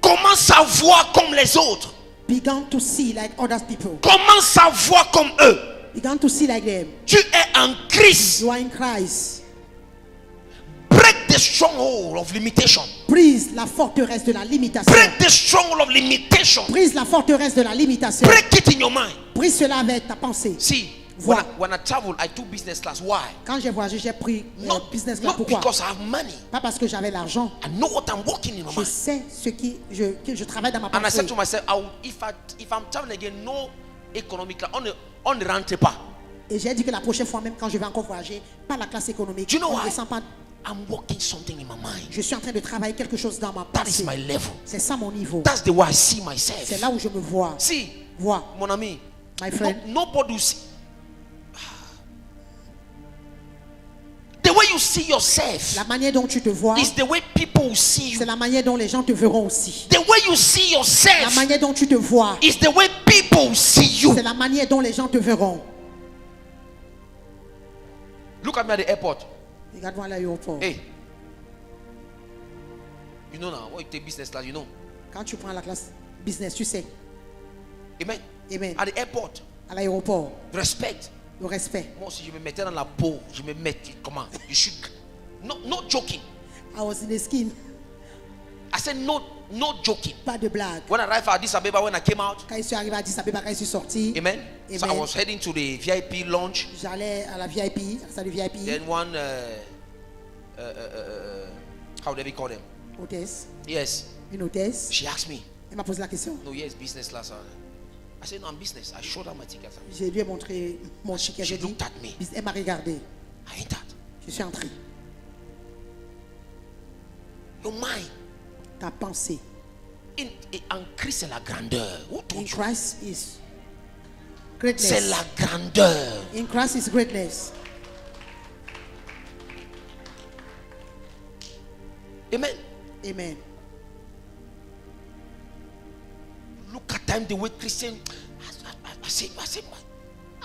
Comment savoir comme les autres? Began to see like other people. Comment savoir comme eux? Began to see like them. Tu es en Christ. You are in Christ. Break the stronghold of limitation. Brise la forteresse de la limitation. Break the stronghold of limitation. Brise la forteresse de la limitation. Break it in your mind. Brise cela avec ta pensée. See, Voilà. when I travel, I do business class. Why? Quand j'ai voyagé, j'ai pris business class. Not Pourquoi? because I have money. Pas parce que j'avais l'argent. I know what I'm working in my Je mind. sais ce que je travaille dans ma And I pensée. said to myself, if I'm traveling again, no economic class. On ne rentre pas. Et j'ai dit que la prochaine fois, même quand je vais encore voyager, pas la classe économique. Do you know on ne why? descend pas. I'm working something in my mind. Je suis en train de travailler quelque chose dans ma That is pensée. my level. C'est ça mon niveau. That's the way I see C'est myself. là où je me vois. See, Vois, mon ami, my friend. nobody will see. The way you see yourself La manière dont tu te vois, is the way people will see you. c'est la manière dont les gens te verront aussi. The way you see La yourself manière dont tu te vois, is the way people will see you. c'est la manière dont les gens te verront. Look at me at the airport. Regarde-moi à l'aéroport. Hey, you know now, when you take business class, you know. Quand tu prends la classe business, tu sais. Amen. Amen. At the airport, À l'aéroport, respect. le respect. Moi, si je me mettais dans la peau, je me mettais comment? You should. No joking. I was in the skin. I said no joking. Pas de blague. When I arrived at Addis Ababa, when I came out, Quand je suis arrivé à Addis Abeba, quand je suis sorti, amen. So I Amen. was heading to the VIP lounge. j'allais à la VIP, à la salle de VIP, Then one, how do we call them? hôtesse, Yes. une hôtesse. She asked me, Elle m'a posé la question. no, yes, business class. I said, no, I'm business. I showed her my ticket. Je lui ai montré mon ticket. She J'ai dit, looked at me. elle m'a regardé. I entered. Je suis entré. Your mind. Ta pensée. En Christ, c'est la grandeur. Who In told you? Christ is C'est greatness. la grandeur. In Christ is greatness. Amen. Amen. Look at time the way Christian. I say,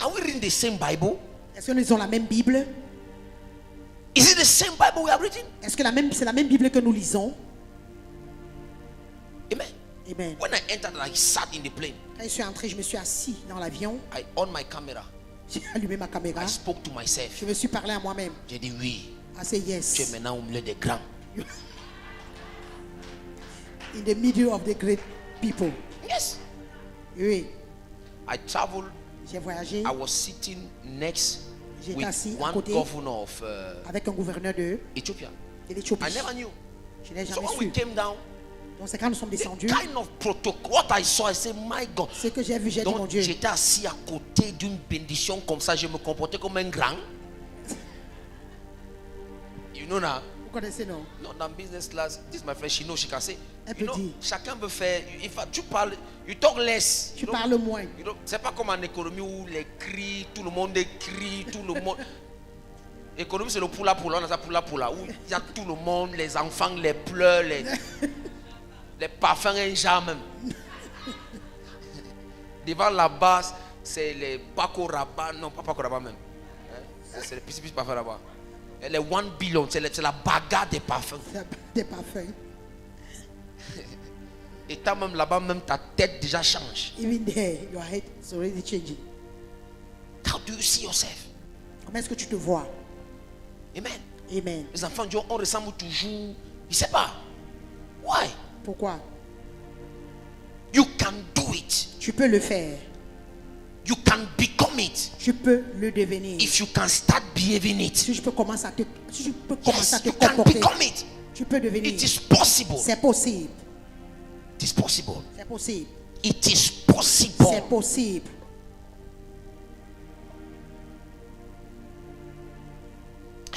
are we reading the same Bible? Est-ce que nous lisons la même Bible? Is it the same Bible we are reading? Est-ce que c'est la même Bible que nous lisons? Amen. Amen. When I entered, I sat in the plane. Quand je suis entré, je me suis assis dans l'avion. I on my camera. J'ai allumé ma caméra. I spoke to myself. Je me suis parlé à moi-même. J'ai dit oui. I say Tu es yes. maintenant au milieu des grands. In the middle of the great people. Yes. Oui. I traveled. J'ai voyagé I was sitting next J'étais with assis à one côté governor of avec un gouverneur de Ethiopia. l'Éthiopie. I never knew. Je n'ai So jamais when we su. came down, Donc c'est quand nous sommes the descendus. kind of protocol, what I saw, I said, my God. Ce que j'ai vu, j'ai dit, mon Donc Dieu. j'étais assis à côté d'une bénédiction comme ça, je me comportais comme un grand. You know now? Vous connaissez, non? Non, dans business class, this is my friend, she knows, she can say. Elle You peut know, dire. chacun veut faire. Tu parles, you talk less. Tu parles moins. C'est pas comme en économie où les cris, tout le monde écrit, tout le monde. Économie, c'est le poula-poula, on a ça poula-poula, où il y a tout le monde, les enfants, les pleurs, les parfums, un genre même. Devant la base, c'est les Paco Rabanne, non, pas Paco Rabanne même. Hein? C'est les petits parfums là-bas. Et les 1 billion, c'est la bagarre des parfums. Des parfums. Et toi même là-bas, même ta tête déjà change. Even there, your head is already changing. How do you see yourself? Comment est-ce que tu te vois? Amen. Amen. Les enfants disent, on ressemble toujours. Il ne sait pas. Why? Pourquoi? You can do it. Tu peux le faire. You can become it. Tu peux le devenir. If you can start behaving it. Si tu peux commencer à te Yes, te you can comporter, become it. tu peux devenir. It is possible. C'est possible. It is possible. C'est possible. It is possible. C'est possible.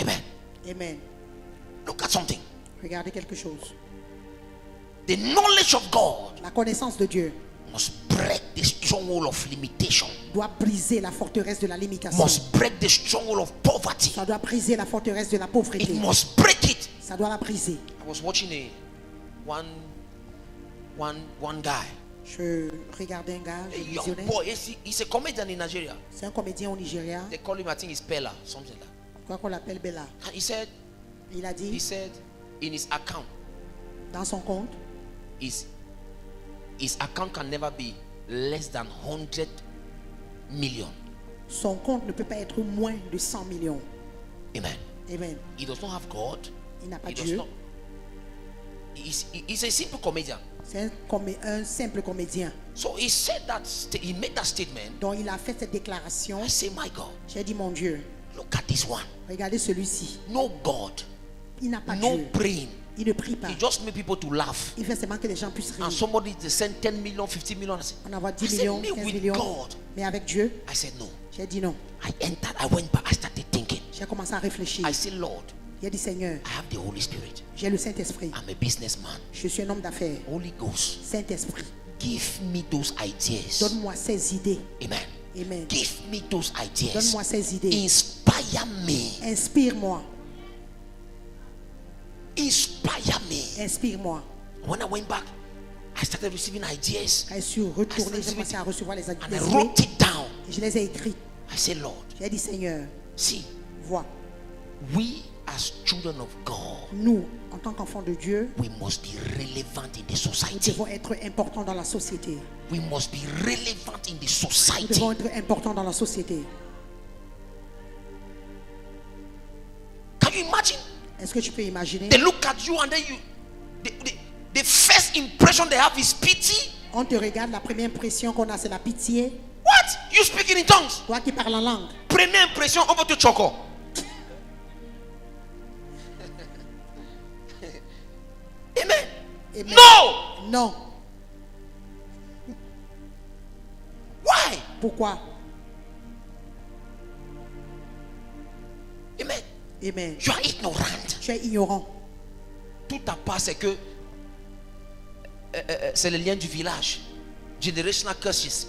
Amen. Amen. Look at something. Regardez quelque chose. The knowledge of God La connaissance de Dieu must break the stronghold of limitation. doit briser la forteresse de la limitation. Must break the stronghold of poverty. Ça doit briser la forteresse de la pauvreté. It must break it. Ça doit la briser. I was watching one guy, Je regardais un gars, a je young visionnais. boy. He's a comedian in Nigeria. C'est un comédien au Nigeria. They call him, I think, it's Pella, something like that. Quoi qu'on l'appelle Bella. And he said, Il a dit in his account, dans son compte, his account can never be less than 100 million. son compte ne peut pas être moins de 100 millions. Amen. Amen. He does not have God. Il n'a pas He does Dieu. not. He's a simple comedian. C'est un simple comédien. So he said that. He made that statement. Donc il a fait cette déclaration. I say, my God, J'ai dit, mon Dieu, look at this one. regardez celui-ci. No God, Il n'a pas no Dieu. praying. Il ne prie pas. He just made people to laugh. Il fait seulement que les gens puissent rire. And somebody they send 10 million, 50 million. I said, On envoie 10 I said, millions, me 15 with millions. God. Mais avec Dieu, I said no. j'ai dit non. I entered. I went back. I started thinking. J'ai commencé à réfléchir. I said, Lord, J'ai dit, Seigneur, I have the Holy Spirit. j'ai le Saint-Esprit. I'm a businessman. Je suis un homme d'affaires. Holy Ghost, Saint-Esprit, give me those ideas. donne-moi ces idées. Amen. Amen. Give me those ideas. Donne-moi ces idées. Inspire me. Inspire-moi. Inspire me. Inspire-moi. When I went back, I started receiving ideas. Quand je suis retourné, j'ai commencé à recevoir les And I idées. wrote it down. Et je les ai écrites. I said, Lord, J'ai dit, Seigneur, see, vois, we as children of God, nous, en tant qu'enfants de Dieu, we must be relevant in the nous society. devons être importants dans la société. We must be relevant in the Nous society. devons être importants dans la société. Can you imagine? Est-ce que tu peux imaginer? They look at you and then the first impression they have is pity. On te regarde, la première impression qu'on a, c'est la pitié. What? You speaking in tongues? Toi qui parles en langue. Première impression, on va te choco. Amen. Amen. No. Non. Why? Pourquoi? Amen. Amen. You are ignorant. Tu es ignorant. tout à part, c'est que c'est le lien du village. Generational curses.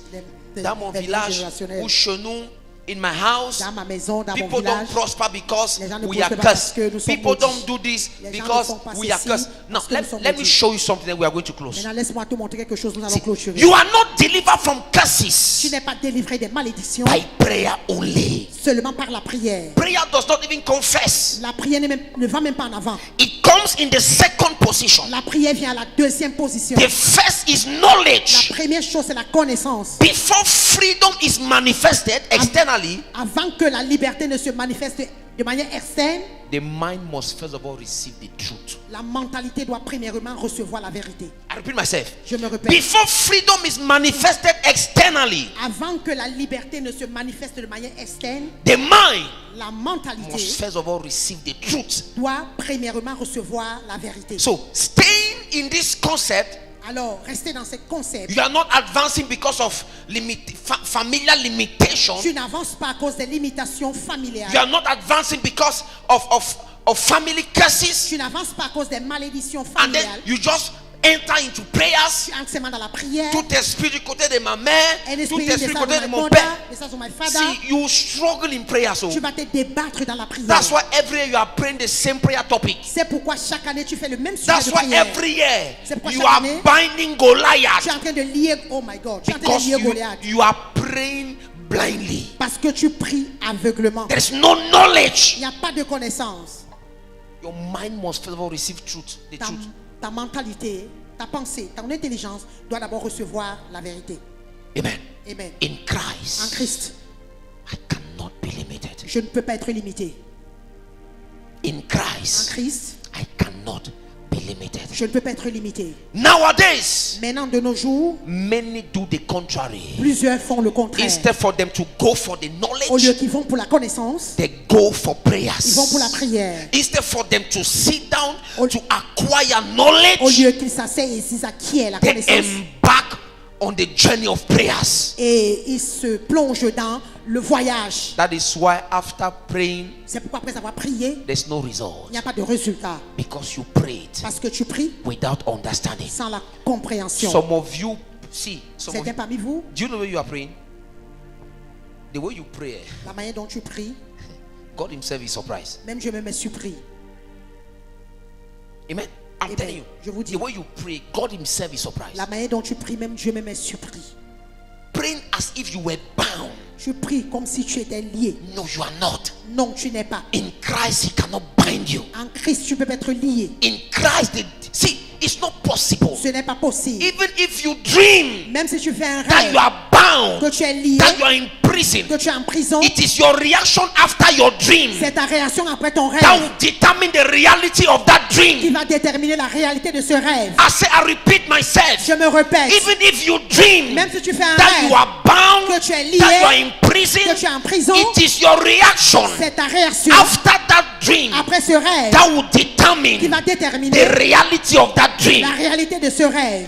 Dans mon village, ou chez nous, in my house, dans ma maison, dans mon people village, don't prosper because les gens ne we are prospèrent pas parce cursed. que nous sommes People don't maudits. do this Les gens ne because font pas we are ceci cursed. Now, parce que nous sommes let me maudits. show you something that we are going to close. Maintenant, laisse-moi te montrer quelque chose. Nous allons See, clôturer. you are not delivered from curses Tu n'es pas délivré des malédictions by prayer only. seulement par la prière. Prayer does not even confess. La prière ne va même pas en avant. It comes in the second position. La prière vient à la deuxième position. The first is La knowledge. première chose, c'est la connaissance. Before freedom is manifested externally, Avant que la liberté ne se manifeste de manière externe, the mind must first of all receive the truth. la mentalité doit premièrement recevoir la vérité. I repeat myself. Je me répète. Before freedom is manifested externally, Avant que la liberté ne se manifeste de manière externe, the mind la must mentalité first of all receive the truth. doit premièrement recevoir la vérité. So, staying in this concept, Alors, restez dans ce concept. you are not advancing because of familiar limitations. Tu n'avances pas à cause des limitations familiales. You are not advancing because of family curses. Tu n'avances pas à cause des malédictions And then familiales. you just enter into prayers. Tu entres seulement dans la prière. Tout esprit du côté de ma mère, Un tout esprit esprit du de côté de my mon mother, père. de ça sur my father. See, you struggle in prayer. So Tu vas te débattre dans la prière. that's why every year you are praying the same prayer topic. C'est pourquoi chaque année tu fais le même sujet That's de why prière. every year C'est pourquoi you chaque are année, binding Tu Goliath es en train de lier, oh my God, tu es en train because de lier Goliath. you are praying blindly. Parce que tu pries aveuglement. There is no knowledge. Il n'y a pas de connaissance. Your mind must first of all receive truth, the Ta, truth. ta mentalité, ta pensée, ton intelligence doit d'abord recevoir la vérité. Amen. Amen. In En Christ, Christ, I cannot be limited. je ne peux pas être limité. In En Christ, Christ, I cannot be limited. je ne peux pas être limité. Nowadays, Maintenant, de nos jours, many do the contrary. plusieurs font le contraire. Instead for them to go for the Au lieu knowledge, qu'ils vont pour la connaissance, they go for ils vont pour la prayers. prière. Instead for them to sit down Au- to acquire Au knowledge, lieu qu'ils s'asseyent et qu'ils acquièrent la they connaissance, embark on the journey of prayers. et ils se plongent dans le voyage. That is why after praying, C'est pourquoi après avoir prié, there's no il result. n'y a pas de résultat. Because you prayed Parce que tu pries without understanding. sans la compréhension. Some of you, see, some of Certains you, parmi vous, do you know the way you are praying? The way you pray, la manière dont tu pries, God Himself is surprised. même je me mets surpris. Amen. I'm Amen. telling you, Je vous dis. the way you pray, God Himself is surprised. La manière dont tu pries, même Dieu me met surpris. Praying as if you were bound. Tu pries comme si tu étais lié. No, you are not. Non, tu n'es pas. In Christ, He cannot bind you. En Christ, tu peux pas être lié. In Christ, see, it's not possible. Ce n'est pas possible. Even if you dream Même si tu fais un that rêve, you are bound, que tu es lié, that you are in prison, que tu es en prison, it is your reaction after your dream c'est ta réaction après ton that rêve will determine the reality of that qui dream. va déterminer la réalité de ce rêve. I repeat myself. Je me répète. Even if you dream Même si tu fais un that rêve, you are bound, que tu es lié, that you are in prison, que tu es en prison, it is your reaction c'est ta réaction after that dream après ce rêve that will qui determine va the déterminer reality of that dream. la réalité de ce rêve.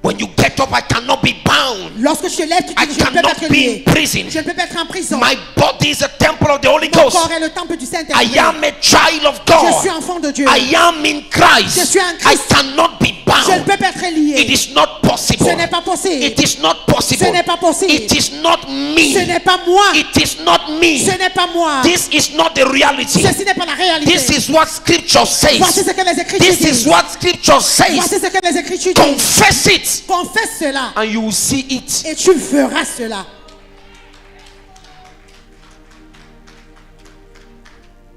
When you get up, I cannot be bound. Lorsque tu te lèves, tu I dis je ne peux pas cannot être be lié. in prison. Je ne peux pas être en prison. My body is a temple of the Holy Mon Ghost. corps est le temple du I Saint-Esprit. am a child of Je suis God. enfant de Dieu. I am in Christ. Je suis en I Christ. cannot be Je ne bound. peux pas être It lié. is not possible. Ce n'est pas possible. It is not possible. Ce n'est pas possible. It is not me. Ce n'est pas moi. It is not me. Ce n'est pas moi. This is not the reality. Ceci n'est pas la réalité. This is what Scripture Voici says. ce que les Écritures This is disent. what Scripture says. Voici ce que les Écritures disent. Confess it, Confesse cela and you will see it. et tu feras cela.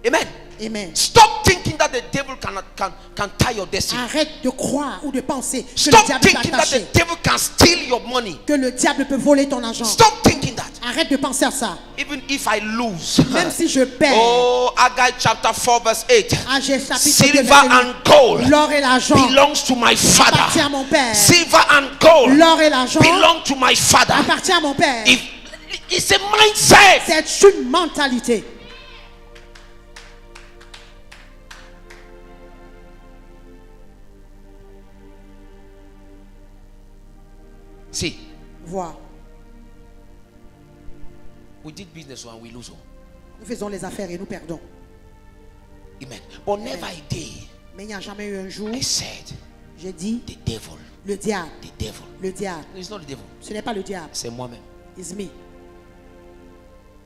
Amen. Amen. Stop thinking that the devil can tie your destiny. Arrête de croire ou de penser que le Stop diable peut thinking that the t'attacher, devil can steal your money. que le diable peut voler ton argent. Stop thinking that. Arrête de penser à ça. Even if I lose. Même si je perds. Oh, Haggai chapter 4 verse 8. Agé chapitre 2, Silver verset 8. and gold L'or et l'argent belongs to my appartient à father. mon père. Silver and gold L'or et l'argent belong to my father. appartient à mon père. It's a mindset. C'est une mentalité. See, Vois, we did business and we lose. nous faisons les affaires et nous perdons. Amen. But never a day Mais il n'y a jamais eu un jour, I said, j'ai dit, the devil, le diable, the devil. le diable. No, it's not the devil. Ce n'est pas le diable, C'est moi-même. it's me.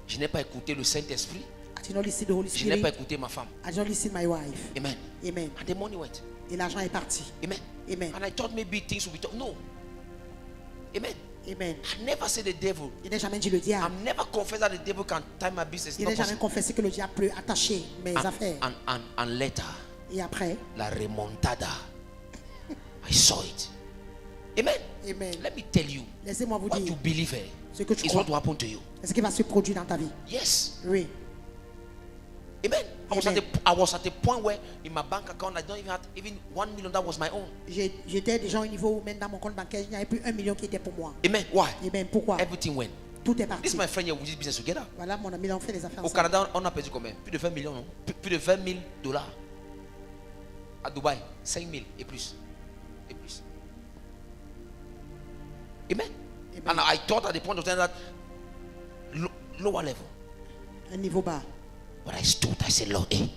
Je n'ai pas écouté le Saint-Esprit. I did not listen to the Holy Je n'ai pas Spirit. écouté ma femme. I did not listen to my wife. Amen. Amen. And the money went. Et l'argent est parti. Amen. Amen. And I thought maybe things would be tough. No. Amen. Amen. I never said the devil. Il n'a jamais dit le diable. I'm never confessed that the devil can tie my business. Il Not n'a jamais possible. confessé que le diable peut attacher mes affaires. And later, Et après, la remontada. I saw it. Amen. Amen. Let me tell you, Laissez-moi vous what dire you believe ce que tu is crois. what will happen to you. Ce qui va se produire dans ta vie. Yes. Oui. Amen. Amen. I was at a point where in my bank account I don't even have even 1 million that was my own. J'étais déjà au niveau où même dans mon compte bancaire, il n'y avait plus 1 million qui était pour moi. Amen. Why? Amen. Pourquoi? Everything went. Tout est This parti. is my friend here. We did business together. Voilà, mon ami, là, on fait les affaires Au ensemble. Canada, on a perdu combien? Plus de 20 millions, non? Plus de 20 000 dollars. À Dubaï, 5 000 et plus. Et plus. Amen. Amen. And I thought at the point of time that lower level. Un niveau bas. But I stood, I said, Lord, hey,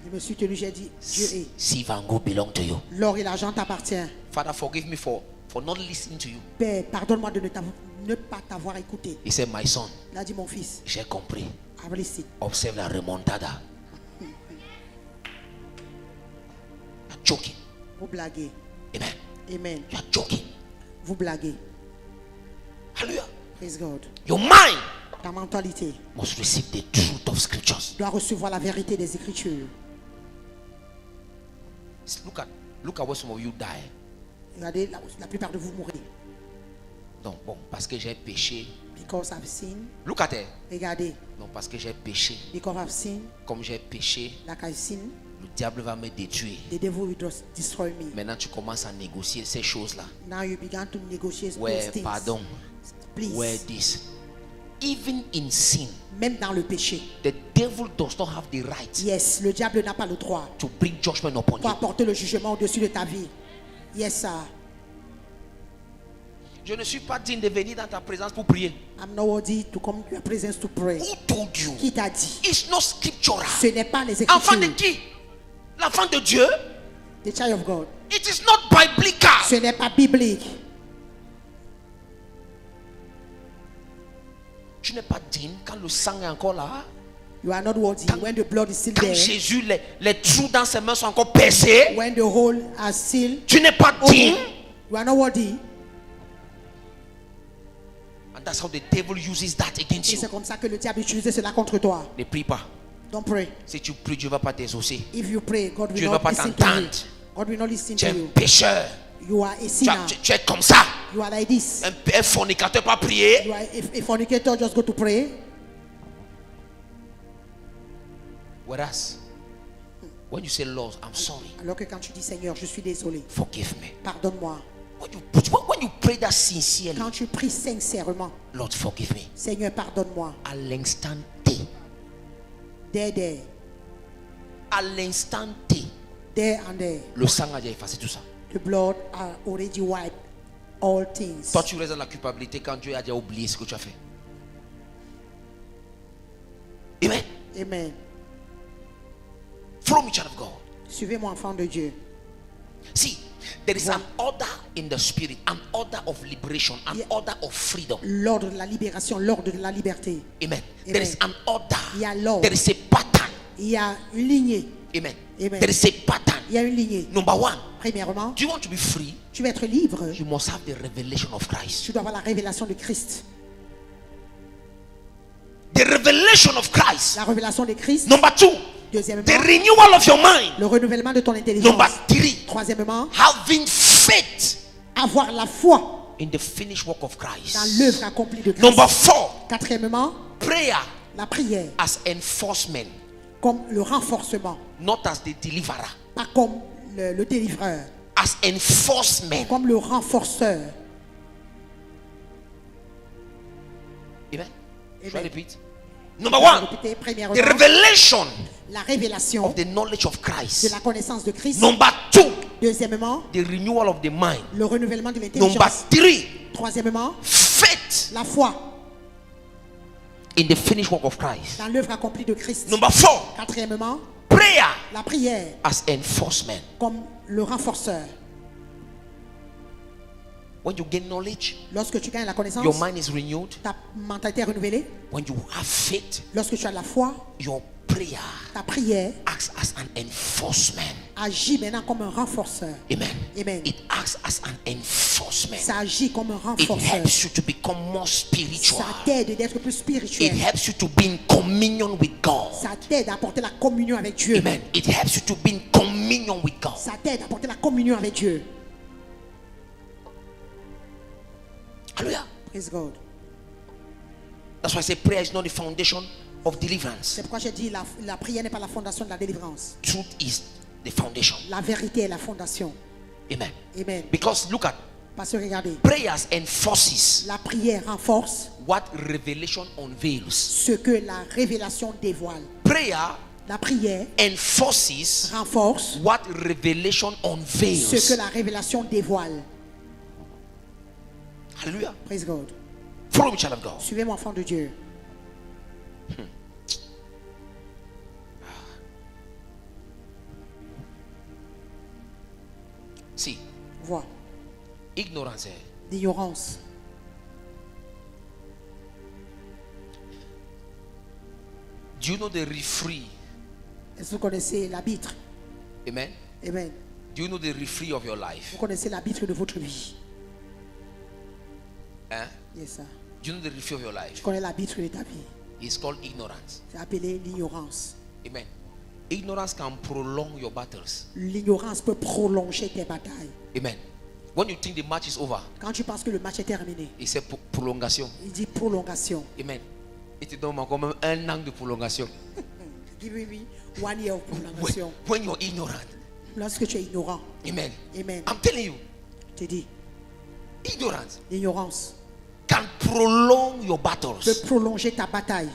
Je me suis tenu, j'ai dit, Dieu est. silver and gold belong to you. L'or et l'argent t'appartiennent. Father, forgive me for not listening to you. Père, pardonne-moi de ne pas t'avoir écouté. He said, my son, Il a dit, mon fils, j'ai compris. I've listened. Observe la remontada. You're joking. Vous blaguez. Amen. Amen. You're joking. Vous blaguez. Hallelujah. Praise God. Your mind Ta mentalité must receive the truth of scriptures. doit recevoir la vérité des Écritures. Look at where some of you die. Regardez, la plupart de vous mourrez. Non, bon, parce que j'ai péché. Because I've sinned. Look at it. Regardez. Non, parce que j'ai péché. Because I've sinned. Comme j'ai péché, Like I've sinned. le diable va me détruire. The devil will just destroy me. Maintenant, tu commences à négocier ces choses-là. Now you began to negotiate Ouais, those things. pardon. Please. Where this. Even in sin, Même dans le péché. the devil does not have the right Yes, le diable n'a pas le droit to bring judgment upon pour you. apporter le jugement au-dessus de ta vie. Yes, sir. Je ne suis pas digne de venir dans ta présence pour prier. I'm not worthy to come to your presence to pray. Who told you? Qui t'a dit? It's not scriptural. Ce n'est pas les Enfant de Écritures. qui? L'enfant de Dieu? The child of God. It is not biblical. Ce n'est pas biblique. Tu n'es pas digne quand le sang est encore là. You are not worthy when the blood is still Quand there. Jésus, les trous dans ses mains sont encore percés. When the hole are still Tu n'es pas digne. you are not worthy. And that's how the devil uses that against Et you. c'est comme ça que le diable utilise cela contre toi. Ne prie pas. Don't pray. Si tu pries, Dieu ne va pas t'exaucer. If you pray, God will Dieu ne not va pas listen to you. t'entendre. God will not listen Tu to es un you. pécheur. You are a Tu, sinner. tu es comme ça. You are like this. Un fornicateur pas prier. You are a fornicator, just go to pray. Whereas, when you say, Lord, I'm sorry, Alors que quand tu dis Seigneur, je suis désolé, forgive me. pardonne-moi. When you pray that sincerely, Quand tu pries sincèrement, Lord, forgive me. Seigneur, pardonne-moi. À l'instant T, There, à l'instant T, there and there. le sang a déjà effacé tout ça. The blood are already wiped all things. Toi, tu restes dans la culpabilité quand Dieu a déjà oublié ce que tu as fait. Amen. Amen. Follow me, child of God. Suivez-moi, enfant de Dieu. See, there is an order in the spirit, an order of liberation, an order of freedom. L'ordre de la libération, l'ordre de la liberté. Amen. Amen. There is an order. Il y a l'ordre. There is a pattern. Il y a une lignée. Amen. Amen. There is a pattern. Il y a une lignée. Number one, Premièrement, do you want to be free? tu veux être libre. You must have the revelation of Christ. Tu dois avoir la révélation de Christ. The revelation of Christ. La révélation de Christ. Number two, Deuxièmement, the renewal of your mind. le renouvellement de ton intelligence. Number three, Troisièmement, having faith avoir la foi in the finished work of dans Christ. l'œuvre accomplie de Christ. Number four, Quatrièmement, prayer la prière as enforcement, comme le renforcement, not as the deliverer. pas comme le délivreur, As enforcement. comme le renforceur. Amen. Should I Amen. repeat? Number one, Répétez, the premièrement, revelation la révélation of the knowledge of de Christ. la connaissance de Christ. Number two, Deuxièmement, the renewal of the mind. le renouvellement de Number l'intelligence. three, Troisièmement, faith la foi in the finished work of Christ. dans l'œuvre accomplie de Christ. Number four, Quatrièmement, prayer prayer La prière as enforcement. comme le renforceur. When you gain knowledge, Lorsque tu gagnes la connaissance, your mind is renewed. ta mentalité est renouvelée. When you have faith, Lorsque tu as de la foi, your prayer ta prière acts as an enforcement. agit maintenant comme un renforceur. Amen. Amen. It acts as an enforcement. Ça agit comme un It renforceur. helps you to become more spiritual. Ça t'aide d'être plus It spirituel. helps you to be in communion with God. Ça t'aide à apporter la communion avec Dieu. Amen. It helps you to be in communion with God. Ça t'aide à apporter la communion avec Dieu. Hallelujah. Praise God. That's why I say prayer is not the foundation of deliverance. C'est pourquoi j'ai dit la prière n'est pas la fondation de la délivrance. Truth is the foundation. La vérité est la fondation. Amen. Amen. Because look at Parce que regardez, prayers enforces la prière renforce what revelation unveils. ce que la révélation dévoile. Prayer La prière enforces renforce what revelation ce unveils. que la révélation dévoile. Hallelujah. Praise God. Follow me, child of God. Suivez-moi, enfant de Dieu. See, Vois, ignorance. l'ignorance. Do you know the referee? Est-ce que vous connaissez l'arbitre? Amen. Amen. Do you know the referee of your life? Vous connaissez l'arbitre de votre vie. Eh? Yes, sir. Do you know the referee of your Je life? connais l'arbitre de ta vie. It's called ignorance. C'est appelé l'ignorance. Amen. Ignorance can prolong your battles. L'ignorance peut prolonger tes batailles. Amen. When you think the match is over, Quand tu penses que le match est terminé, il c'est prolongation. il dit prolongation. Amen. Il te donne encore même un an de prolongation. Give me 1 year of prolongation. When you're ignorant. Lorsque tu es ignorant. Amen. Amen. I'm telling you, Je te dis, ignorance l'ignorance can prolong your peut battles. prolonger ta bataille.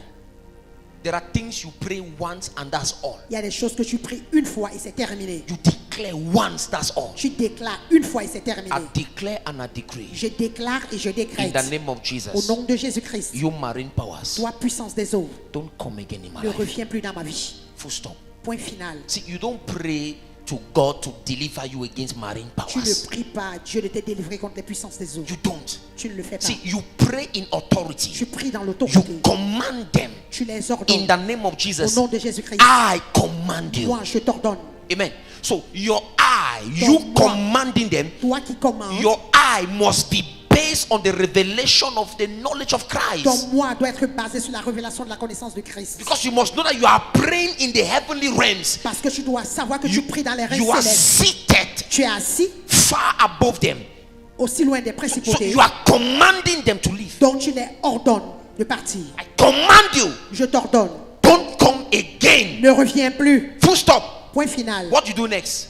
There are things you pray once and that's all. Il y a des choses que tu pries une fois et c'est terminé. You declare once, that's all. Tu déclares une fois et c'est terminé. I declare and I decree. Je déclare et je In décrète. the name of Au Jesus, nom de Jésus-Christ, you marine powers, toi, puissance des eaux, don't come again in my ne life. reviens plus dans ma vie. Full stop. Point final. See, you don't pray to God to deliver you against marine Tu ne powers. pries pas à Dieu de te délivrer contre les puissances des eaux. You don't. Tu ne le fais pas. See, you pray in authority. Tu pries dans You l'autorité. command them. Tu les In ordonnes. the name of Au Jesus, nom de Jésus-Christ. I command you. Moi, je t'ordonne. Amen. So your eye, you Donc, moi, commanding them, Toi qui commandes, your eye must be based on the revelation of the knowledge of ton Christ. moi doit être basé sur la révélation de la connaissance de Christ. Because you must know that you are praying in the heavenly realms. Parce que tu dois savoir que tu pries dans les You règnes are célestes. seated Tu es assis far above them. aussi loin des So principautés. you are commanding them to leave. Donc tu les ordonnes de partir. I command you, Je t'ordonne. don't come again. Ne reviens plus. Full stop. Point final. What you do next?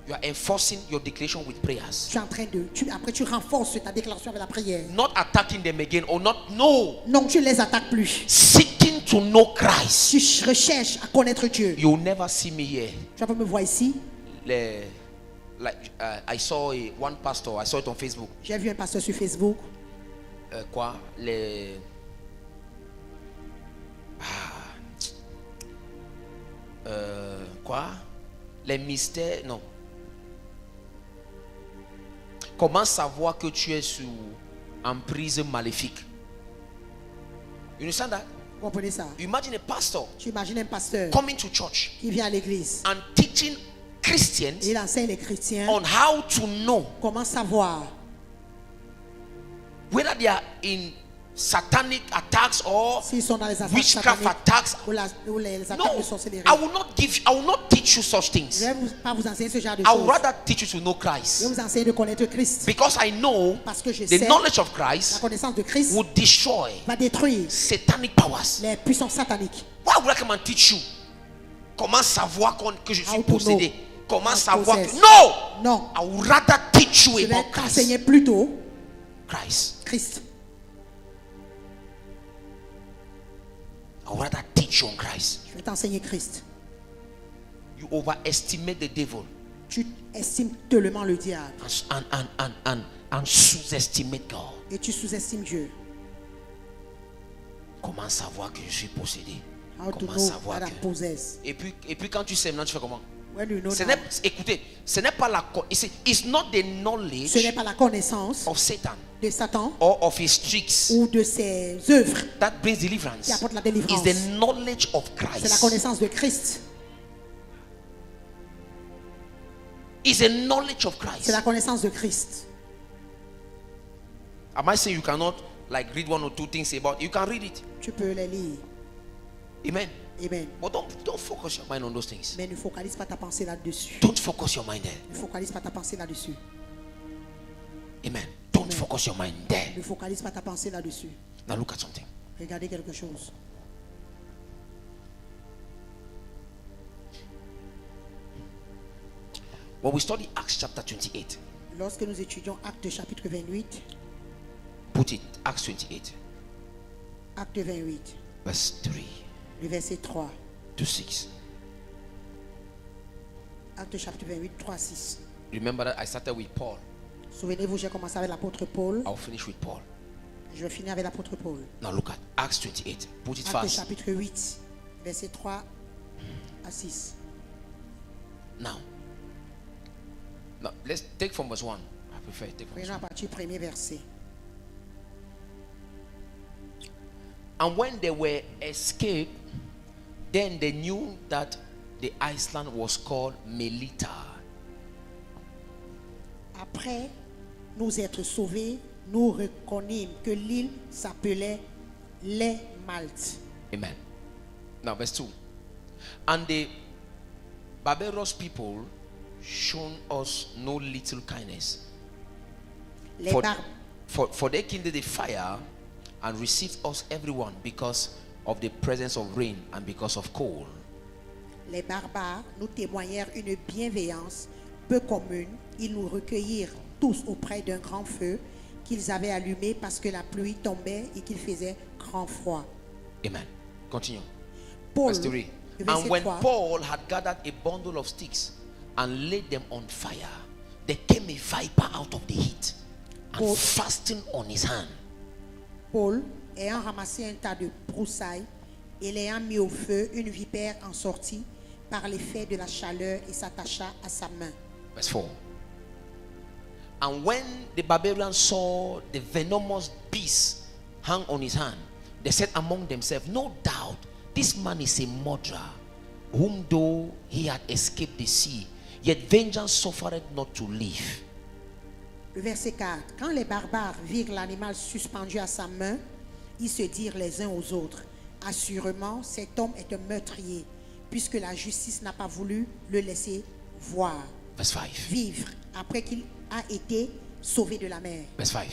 You are enforcing your declaration with prayers. Tu es en train de. Après, tu renforces ta déclaration avec la prière. Not attacking them again or not. No. Non, tu ne les attaques plus. Seeking to know Christ. Tu recherches à connaître Dieu. You'll never see me here. Tu vas me voir ici. I saw one pastor, I saw it on Facebook. J'ai vu un pasteur sur Facebook. Quoi? Quoi? Les mystères, non. Comment savoir que tu es sous emprise maléfique? You understand that? Vous comprenez ça? Imagine a pastor Tu imagines un pasteur coming to church qui vient à l'église and teaching Christians et il enseigne les chrétiens on how to know comment savoir whether they are in satanic attacks or s'ils sont dans les attaques witchcraft sataniques attacks. ou les attaques No, de sorcellerie. I will not teach you such Je things. ne vais pas vous enseigner ce genre de I would choses. rather teach you to know Je vais Christ. vous enseigner de connaître Christ. Because I know Parce que je the sais knowledge of la Christ connaissance de Christ would destroy va détruire satanic powers. les puissances sataniques. Why would I come and teach you? Comment savoir que je suis How to possédé? know. Comment How savoir possess. que... No! Non, I would rather teach you je vais about Christ. t'enseigner plutôt Christ. Christ. I would rather teach you on Christ. Je vais t'enseigner Christ. You overestimate the devil Tu estimes tellement le diable and sous-estimate God. et tu sous-estimes Dieu. Comment savoir que je suis possédé? How to Comment know savoir that I que- possess? Et puis quand tu sais maintenant, tu fais comment? When you know Ce that, n'est, écoutez, ce n'est pas it's not the ce knowledge n'est pas la connaissance of Satan de Satan or of his tricks ou de ses œuvres that brings deliverance. qui apporte la It's délivrance. the knowledge of C'est la Christ. connaissance de Christ. It's the knowledge of C'est Christ. la connaissance de Christ. Am I saying you cannot like read one or two things about? You can read it. Tu peux les lire. Amen. Amen. But don't focus your mind on those things. Mais ne focalise pas ta pensée là-dessus. Don't focus your mind there. Ne focalise pas ta pensée là-dessus. Amen. Don't focus your mind there. Ne focalise pas ta pensée là-dessus. Now look at something. Regardez quelque chose. When we study Acts chapter 28, Lorsque nous étudions Actes chapitre 28, put it, Acts 28, Acte 28, verse 3 le verset 3. to 6. Acte chapitre 28, 3 à 6. Remember that I started with Paul. Souvenez-vous, j'ai commencé avec l'apôtre Paul. I'll finish with Paul. Je vais finir avec l'apôtre Paul. Now look at Acts 28. Put it Acte fast. chapitre 8, verset 3 à 6. Now, let's take from verse 1. I prefer take from verse Prenons à 1. partir du premier verset. And when they were escaped, then they knew that the island was called Melita. Après nous être sauvés, nous reconnîmes que l'île s'appelait les Maltes. Amen. Now, verse 2. And the barbarous people shown us no little kindness. Les, For, bar- for they kindled the fire and received us everyone because of the presence of rain and because of cold. les barbares nous témoignèrent une bienveillance peu commune. Ils nous recueillirent tous auprès d'un grand feu qu'ils avaient allumé parce que la pluie tombait et qu'il faisait grand froid. Amen. Continue. Paul, Verse 3. le verset And when 3, Paul had gathered a bundle of sticks and laid them on fire, there came a viper out of the heat and Paul- fastened on his hand. Paul, ayant ramassé un tas de broussailles et l'ayant mis au feu, une vipère en sortit par l'effet de la chaleur et s'attacha à sa main. Verse 4. And when the barbarians saw the venomous beast hang on his hand, they said among themselves, no doubt this man is a murderer, whom though he had escaped the sea, yet vengeance suffered not to live. Le verset 4. Quand les barbares virent l'animal suspendu à sa main, ils se dirent les uns aux autres, assurément cet homme est un meurtrier, puisque la justice n'a pas voulu le laisser voir, Verse 5. vivre, après qu'il a été sauvé de la mer. Verse 5.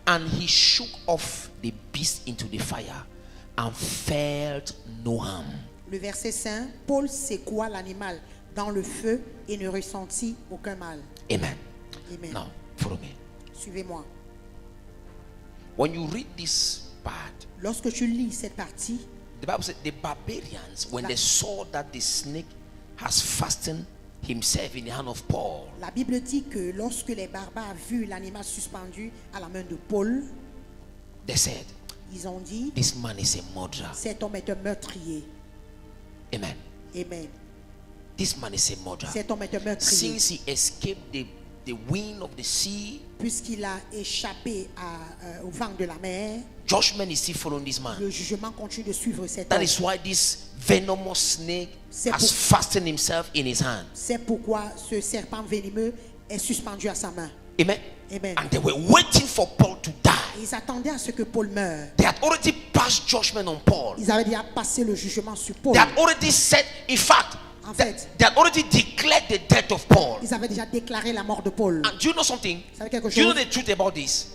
And he shook off the beast into the fire and felt no harm. Le verset 5. Paul secoua l'animal dans le feu et ne ressentit aucun mal. Amen. Amen. Now, follow me. Suivez-moi. When you read this part, Lorsque tu lis cette partie, the Bible said the barbarians, when they saw that the snake has fastened himself in the hand of Paul, la Bible dit que lorsque les barbares virent l'animal suspendu à la main de Paul, they said, ils ont dit, this man is a murderer. cet homme est un meurtrier. Amen. Amen. This man is a murderer. Cet homme est un meurtrier. Since he escaped the wind of the sea, Puisqu'il a échappé au vent de la mer, judgment is still following this man. le jugement continue de suivre cet That homme. is why this venomous snake C'est has pour- fastened himself in his hand. C'est pourquoi ce serpent venimeux est suspendu à sa main. Amen. Amen. And they were waiting for Paul to die. Ils attendaient à ce que Paul meure. They had already passed judgment on Paul. Ils avaient déjà passé le jugement sur Paul. They had already said, in fact, En they fait, had already declared the death of Paul. ils avaient déjà déclaré la mort de Paul. And do you know something? Vous savez quelque Do you know chose? the truth about this?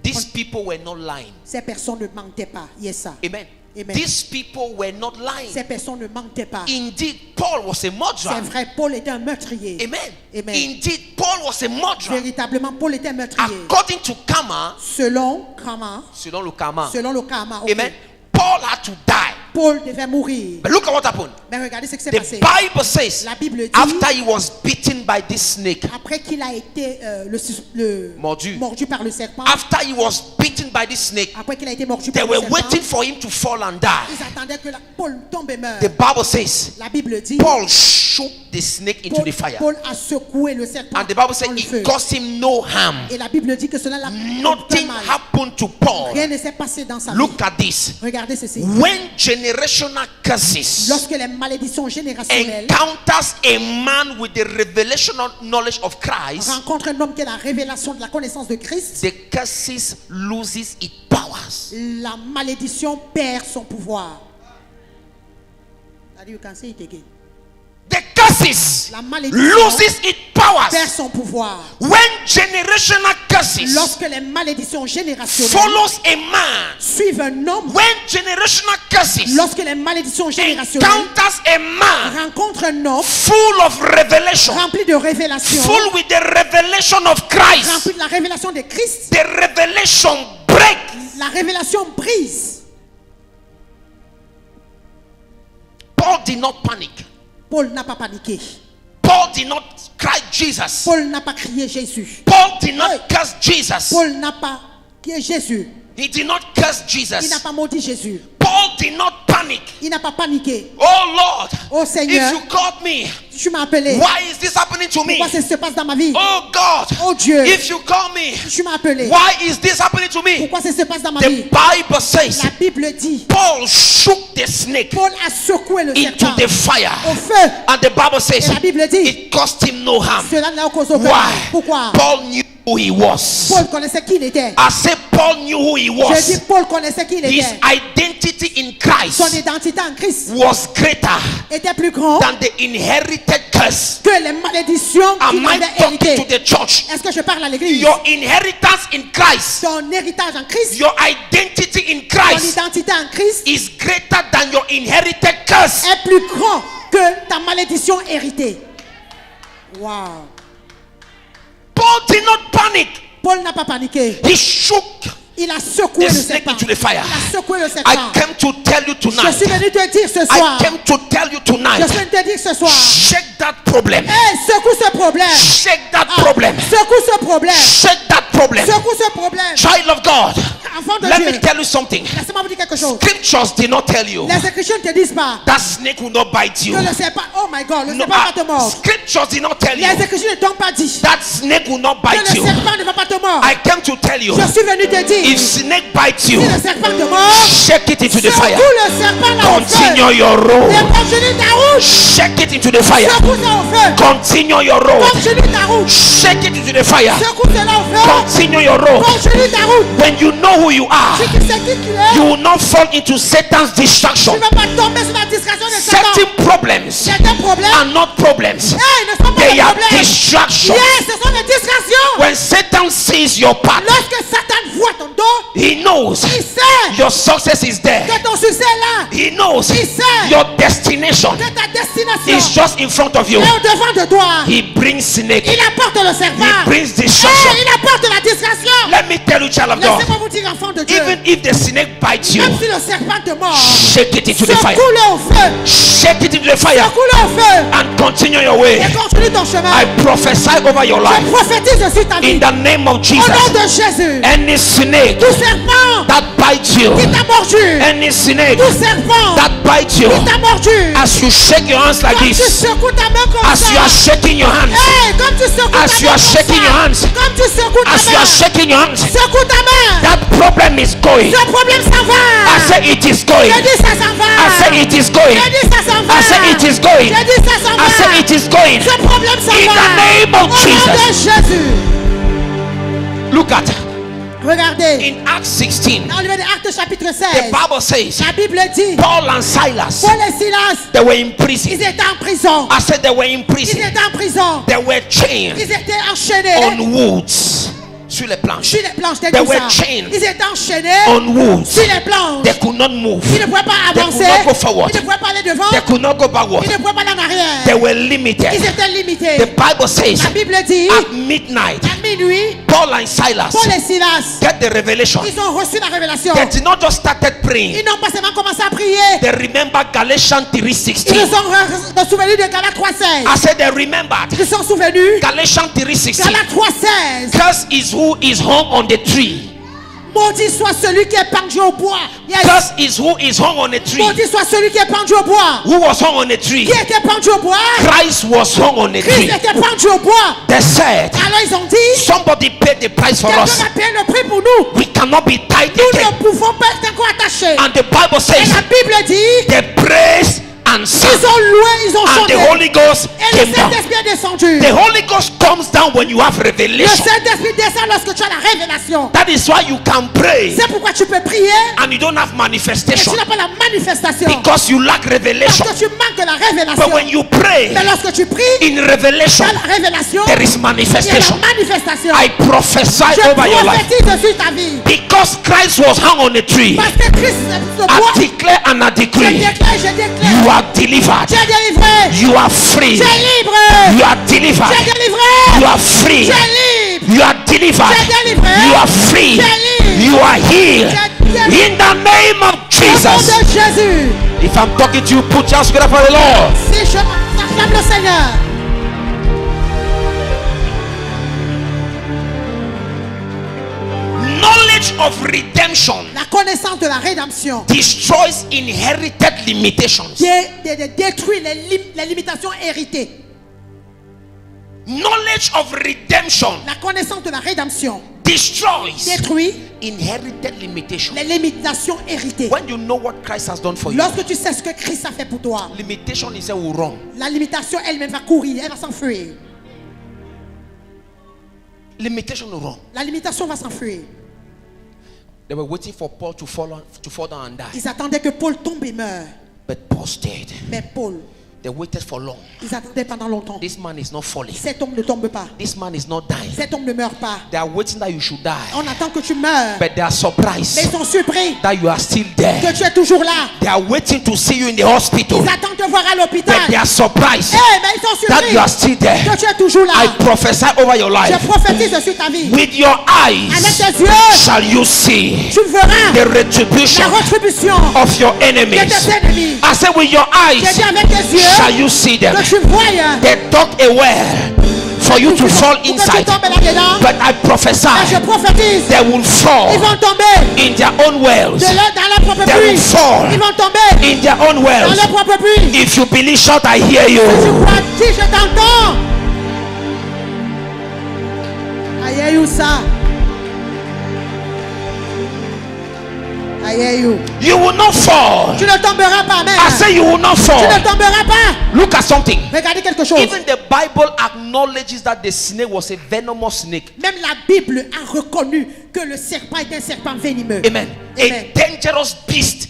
These people were not lying. Ces personnes ne mentaient pas. Yes, ça. Amen. Amen. These people were not lying. Ces personnes ne mentaient pas. Indeed, Paul was a C'est murderer. vrai, Paul était un meurtrier. Amen. Amen. Indeed, Paul was a murderer. Véritablement, Paul était un meurtrier. According to Kama, Selon Kama, selon le Kama, selon le Kama, ok. amen, Paul had to die. Paul devait mourir. But look at what happened. Mais regardez ce qui s'est The passé. Bible says, La Bible dit, after he was bitten by this snake, après qu'il a été mordu par le serpent, after he was bitten by this snake, après qu'il a été mordu they par le were serpent, waiting for him to fall and die. ils attendaient que Paul tombe et meure. The Bible says, La Bible dit, Paul shook the snake into the fire. Paul a secoué le serpent And the Bible dans says le it feu. caused him no harm. Et la Bible dit que cela l'a fait Nothing mal. happened to Paul. Rien ne s'est passé dans sa vie. Look at this. Regardez ceci. When generational curses Lorsque les malédictions générationnelles encounters a man with the revelational knowledge of Christ, rencontrent un homme qui a la révélation de la connaissance de Christ, the curses loses its powers. la malédiction perd son pouvoir. You can say it again. The curses La malédiction loses its powers. perd son pouvoir. When generational curses Lorsque les malédictions générationnelles follows a man, suivent un homme, when generational curses lorsque les malédictions générationnelles encounters a man rencontrent un homme full of revelation, rempli de révélation, full with the revelation of Christ, rempli de la révélation de Christ, the revelation break. la révélation brise. Paul did not panic. Paul n'a pas paniqué. Paul did not cry Jesus. Paul n'a pas crié Jésus. Paul did not curse Jesus. Paul n'a pas crié Jésus. He did not curse Il n'a Jesus. pas maudit Jésus. Paul did not panic. Il n'a pas paniqué. Oh Lord, Oh Seigneur, if you called me, tu m'as appelé. why is this happening to me? Pourquoi ça se passe dans ma vie? Oh God, Oh Dieu, if you call me, tu m'as appelé. why is this happening to me? Pourquoi ça se passe dans ma The vie? Bible says La Bible dit, Paul shook the snake Paul a secoué le into serpent the fire. au feu. And the Bible says Et la Bible dit, it caused him no harm. cela n'a causé aucun mal. Why? Pourquoi? Paul knew who he was. Paul connaissait qui il était. I say Paul knew who he Je was. dis, Paul connaissait qui il His était. identity in Christ Son identité en Christ was greater était plus grande than the inherited curse. que les malédictions qu'il Am I avait talking to héritées. the church? Est-ce que je parle à l'église? Your inheritance in Christ, Ton héritage en Christ, your identity in ton Christ identité en Christ is greater than your inherited curse. est plus grand que ta malédiction héritée. Wow. Paul did not panic. Paul n'a pas paniqué. He shook Il a secoué the le snake serpent. into the fire. Il a secoué le I serpent. came to tell you Je tonight. suis venu te dire ce I soir. came to tell you Je tonight. suis venu te dire ce soir. Shake that problem. Hey, secoue ce problème. Shake that Ah, problem. secoue ce problème. Shake that problem. Secoue ce problème. Child of God, Enfant de let Dieu. me tell you something. Laissez-moi vous dire quelque chose. Scriptures did not tell you Les Écritures ne te disent pas that snake will not bite you. que le serpent, oh my God, le No, serpent va te mordre. scriptures did not tell you Les Écritures ne t'ont pas dit that snake will not que bite le you. serpent ne va pas te mordre. I came to tell you, Je suis venu te dire, if snake bites you, si le serpent te mord, shake it into the secoue fire. le serpent là au feu. Continue your road. Et continue ta route. Shake it into the fire. Secoue ça au feu. Continue your road. Continue ta route. Shake it into the fire. Secoue cela au feu. Continue your road. Continue ta route. When you know who you are, Si tu sais qui tu es, you will not fall into Satan's distraction. tu ne vas pas tomber sur la distraction de Satan. Certain problems Certains problèmes, are not problems. hey, ne sont pas They des are problèmes. distractions. Yes, ce sont des distractions. When Satan sees your path, Lorsque Satan voit ton dos, he knows il sait your success is there. que ton succès est là. He knows Il sait your destination que ta destination is just in front of you. est au-devant de toi. He brings snake. Il apporte le He serpent. brings Hey, destruction. il apporte la distraction. Let me tell you, child of God, Laissez-moi vous dire, enfant de Dieu, even if the snake bites you, même si le serpent te mord, shake it into the fire. secoue-le au feu. Shake it into the fire Secoue-le au feu. and continue your way. Et continue ton chemin. I prophesy over your Je life prophétise sur ta vie. in the name of Au Jesus. nom de Jésus. Any snake Tout serpent that bites you, qui t'a mordu. any snake Tout serpent that bites you, qui t'a mordu. as you shake your hands like Comme tu this, secoues ta main comme as you are ça. shaking your hands, Hey, comme tu secoues as ta you main are comme shaking your ça. hands, Comme tu secoues ta as you are main. shaking your hands, Secoue ta main. that problem is going. Ce problème s'en va. I say it is going. Je dis ça s'en va. I say it is going. Je dis ça s'en va. I say it is going. Je dis ça s'en va. I say it is going. Ce problème s'en In va. the name of Au nom de Jesus. Jésus. Look at Regardez. in Acts 16. Dans le livre de Actes chapitre The 16. Bible says La Bible dit, Paul and Silas, Paul et Silas, they were in prison. ils étaient en prison. I said they were in Ils prison. étaient en prison. They were chained Ils étaient enchaînés on woods. sur les planches. Sur les planches, They were chained ils étaient enchaînés on wood. sur les planches. They could not move. Ils ne pouvaient pas They avancer. could not go forward. Ils ne pouvaient pas aller devant. They could not go backward. Ils ne pouvaient pas aller en arrière. They were limited. Ils étaient limités. The Bible says La Bible dit, at midnight, à minuit, Paul and Silas Paul et Silas, get the revelation. ils ont reçu la révélation. They did not just started praying. Ils n'ont pas seulement commencé à prier. They remember Galatians Ils 3:16. se sont souvenus de Galates 3:16. I said they remembered Ils se sont souvenus. Galatians 3:16. Galates 3:16. Cursed is who is hung on the tree. Maudit soit celui qui est pendu au bois. Yes. Cursed is who is hung on a tree. Maudit soit celui qui est pendu au bois. Who was hung on a tree? Qui était pendu au bois? Christ was hung on a Christ tree. était pendu au bois. They said, Alors ils ont dit, somebody paid the price for quelqu'un us. a payé le prix pour nous. We cannot be tied Nous again. ne pouvons pas être encore attachés. And the Bible Et says la Bible dit, they praised and ils sang. ont loué, ils ont And chanté. the Holy Ghost Et le came down. Saint-Esprit est descendu. The Holy Ghost comes down when you have Le revelation. Saint-Esprit descend lorsque tu as la révélation. That is why you can pray C'est pourquoi tu peux prier and you don't have et manifestation tu n'as pas la manifestation. because you lack Parce revelation. que tu manques de la But révélation. when you pray Mais lorsque tu pries, in revelation, dans la révélation, there is il y a manifestation. la manifestation. I prophesy Je over your life. prophétise sur ta vie. Because Christ was hung on a tree. Parce que Christ se I boit. declare and I Je decree déclare, je déclare. you are delivered. Tu es délivré. You are free. Tu es libre. You are Tu es delivered. délivré. You are free. Tu es libre. You are delivered. Tu es délivré. You are free. Tu es libre. You are healed. Tu es libre. In the name of Au nom Jesus. de Jésus. If I'm talking to you, put your hands together for the Lord. Si je t'acclame le Seigneur. Knowledge of redemption La connaissance de la rédemption destroys inherited limitations. détruit les limitations héritées. Knowledge of redemption La connaissance de la rédemption destroys détruit inherited limitations. les limitations héritées. When you know what Christ has done for you, Lorsque tu sais ce que Christ a fait pour toi, limitation is a will run. la limitation elle-même va courir, elle va s'enfuir. Limitation will run. La limitation va s'enfuir. They were waiting for Paul to fall down and die. Ils attendaient que Paul tombe et meure. But Paul stayed. Mais Paul, They waited for long. ils attendaient pendant longtemps. This man is not falling. Cet homme ne tombe pas. This man is not dying. Cet homme ne meurt pas. They are waiting that you should die. On attend que tu meurs. But they are Mais surprised ils sont surpris that you are still there. que tu es toujours là. They are waiting to see you in the hospital. Ils attendent te voir à l'hôpital. But they are surprised Mais ils sont that surpris you are still there. que tu es toujours là. I prophesy over your Je life. prophétise sur ta vie. With your eyes Avec tes yeux, shall you see tu verras the la retribution retribution of your de tes enemies. ennemis. I said, with your J'ai eyes dit avec tes shall yeux you see them. que tu voyes. They dug a well for you to fall Pour que tu inside. tombes là-dedans. But I prophesy Et je prophétise. they will Ils fall vont tomber in their own wells. dans leur propre They will puits. fall Ils vont tomber in their own dans wells. leur propre puits. If you believe, shout, I hear Tu you. crois, si je t'entends. I hear you, sir. I hear you. You will not fall. Tu ne tomberas pas, même. I say you will not Tu fall. ne tomberas pas. Look at something. Regardez quelque chose. Even the Bible acknowledges that the snake was a venomous snake. Même la Bible a reconnu que le serpent est un serpent venimeux. Amen. Amen. A dangerous beast.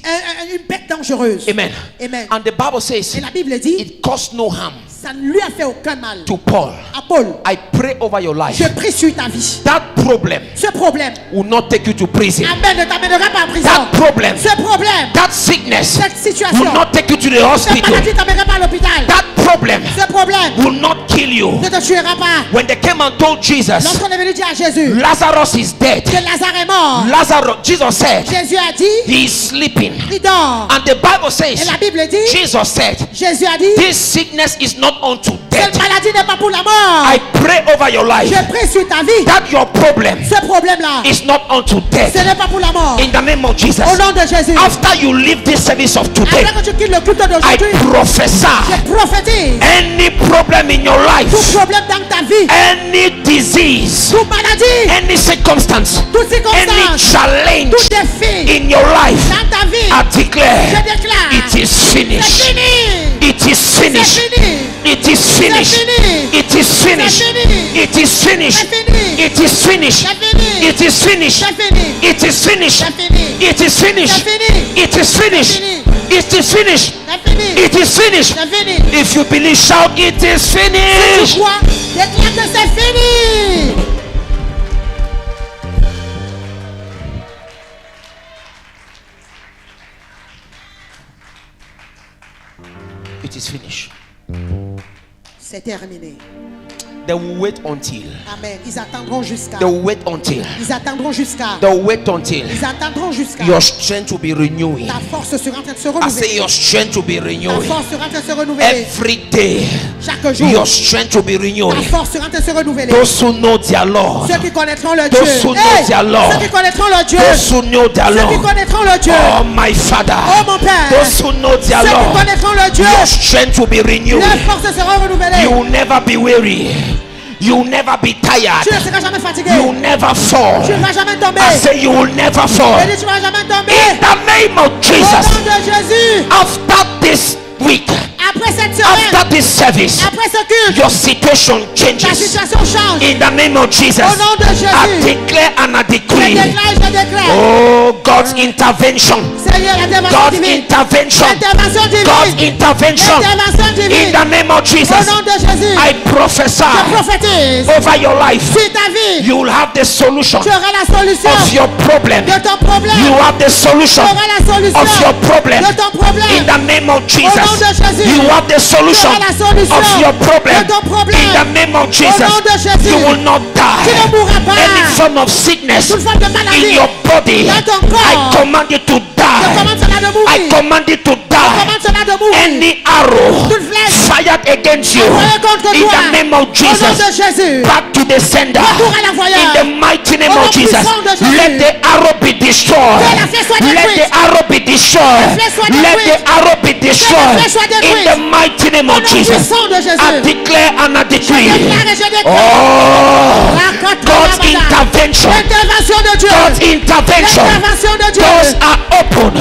Une bête dangereuse. Amen. Amen. And the Bible says Et la Bible dit, it caused no harm ça ne lui a fait aucun mal. to Paul. À Paul, I pray over your life. je prie sur ta vie. That problem Ce problème, will not take you to prison. Amen, ne t'amènera pas en prison. That problem, Ce problème, that sickness cette situation, will not take you to the cette hospital. maladie ne t'amènera pas à l'hôpital. That problem Ce problème will not kill you. ne te tuera pas. When they came and told Jesus, Lorsqu'on est venu dire à Jésus Lazarus is dead. que Lazare est mort, Lazarus, Jesus said, Jésus a dit, he is sleeping. il dort. And the Bible Et says, la Bible dit, Jesus said, Jésus a dit, this sickness is not unto cette death. maladie n'est pas pour la mort. I pray over your life Je prie sur ta vie. that your problem Ce problème-là, is not unto ce death. n'est pas pour la mort. In the name of Jesus. Au nom de Jésus. After you leave this service of today, Après que tu quittes le culte I d'aujourd'hui, prophesy je prophétise any problem in your life, tout problème dans ta vie, any disease, toute maladie, any circumstance, toute any circonstance, challenge tout défi in your life, dans ta vie, I je declare déclare, it is c'est finished. fini. It is C'est finished. fini. It is finished. C'est fini. It is finished. C'est fini. It is finished. C'est fini. It is finished. C'est fini. It is finished. C'est fini. It is finished. C'est fini. It is finished. C'est fini. It is finished. It is finished. C'est fini. It is finished. C'est fini. If you believe, shout, it is Tu finished. crois, déclare que c'est fini. is finished. C'est terminé. They will wait until. Amen. Ils attendront jusqu'à. They will wait until. Ils attendront jusqu'à. They will wait until. Ils attendront jusqu'à. Your strength will be renewing. Ta force sera en train de se I renouveler. say your strength will be Ta renewing. force sera en train de se renouveler. Every day, Chaque jour. your strength will be Ta renewing. force sera en train de se renouveler. Those who know their Lord. Ceux qui connaîtront le Dieu. Those who know their Lord. Ceux qui connaîtront le Dieu. Those who know their Ceux qui Lord. connaîtront le Dieu. Oh my Father. Oh mon Père. Those who know their Ceux qui Lord. connaîtront le Dieu. Your strength will be renewed. Leurs forces seront renouvelées. You will never be weary. You will never be tired. Tu ne seras jamais fatigué. You will never fall. Tu ne vas jamais tomber. I say you will never fall. Je dis, tu ne vas jamais tomber. In the name of Au Jesus. nom de Jésus. After this week, Après cette semaine. after this service, Après ce culte. your situation Ta changes. situation change. In the name of Jesus, Au nom de I Jésus. declare and I Je decree. déclare. Oh, God's intervention. Seigneur, l'intervention God's divine. intervention. L'intervention God's divine. intervention. L'intervention In divine. the name of Au Jesus, nom de Jésus. I prophesy Je prophétise. over your life. Sur ta vie. You will have the solution Tu auras la solution of your problem. de ton problème. You have the solution Tu auras la solution of your problem. de ton problème. In the name of Au nom Jesus, de Jésus. you have the solution Tu auras la solution of your problem. de ton problème. In the name of Au Jesus, nom de Jésus. you will not Tu ne die. mourras pas. Any form of sickness Toute forme de maladie. in your body, Dans ton corps. I command you to Je commande die. cela de mourir. I command you to Je commande die. cela de mourir. Any arrow Toute flèche fired against you, envoyée contre in toi. the name of Au nom de Jesus, Jésus. back to the sender. Retour à l'envoyeur. In the mighty name Au nom of Jesus, puissant de Jésus. let the arrow be destroyed. Que la flèche soit Let détruite. the arrow be destroyed. Que la flèche soit Let détruite. the arrow be destroyed. flèche soit In détruite. the mighty name Au of nom Jesus, puissant de Jésus. I declare and I Je decree. déclare et je déclare. Oh, Raconte God's la bataille. intervention. L'intervention de Dieu. God's intervention. L'intervention de Dieu. Doors are open.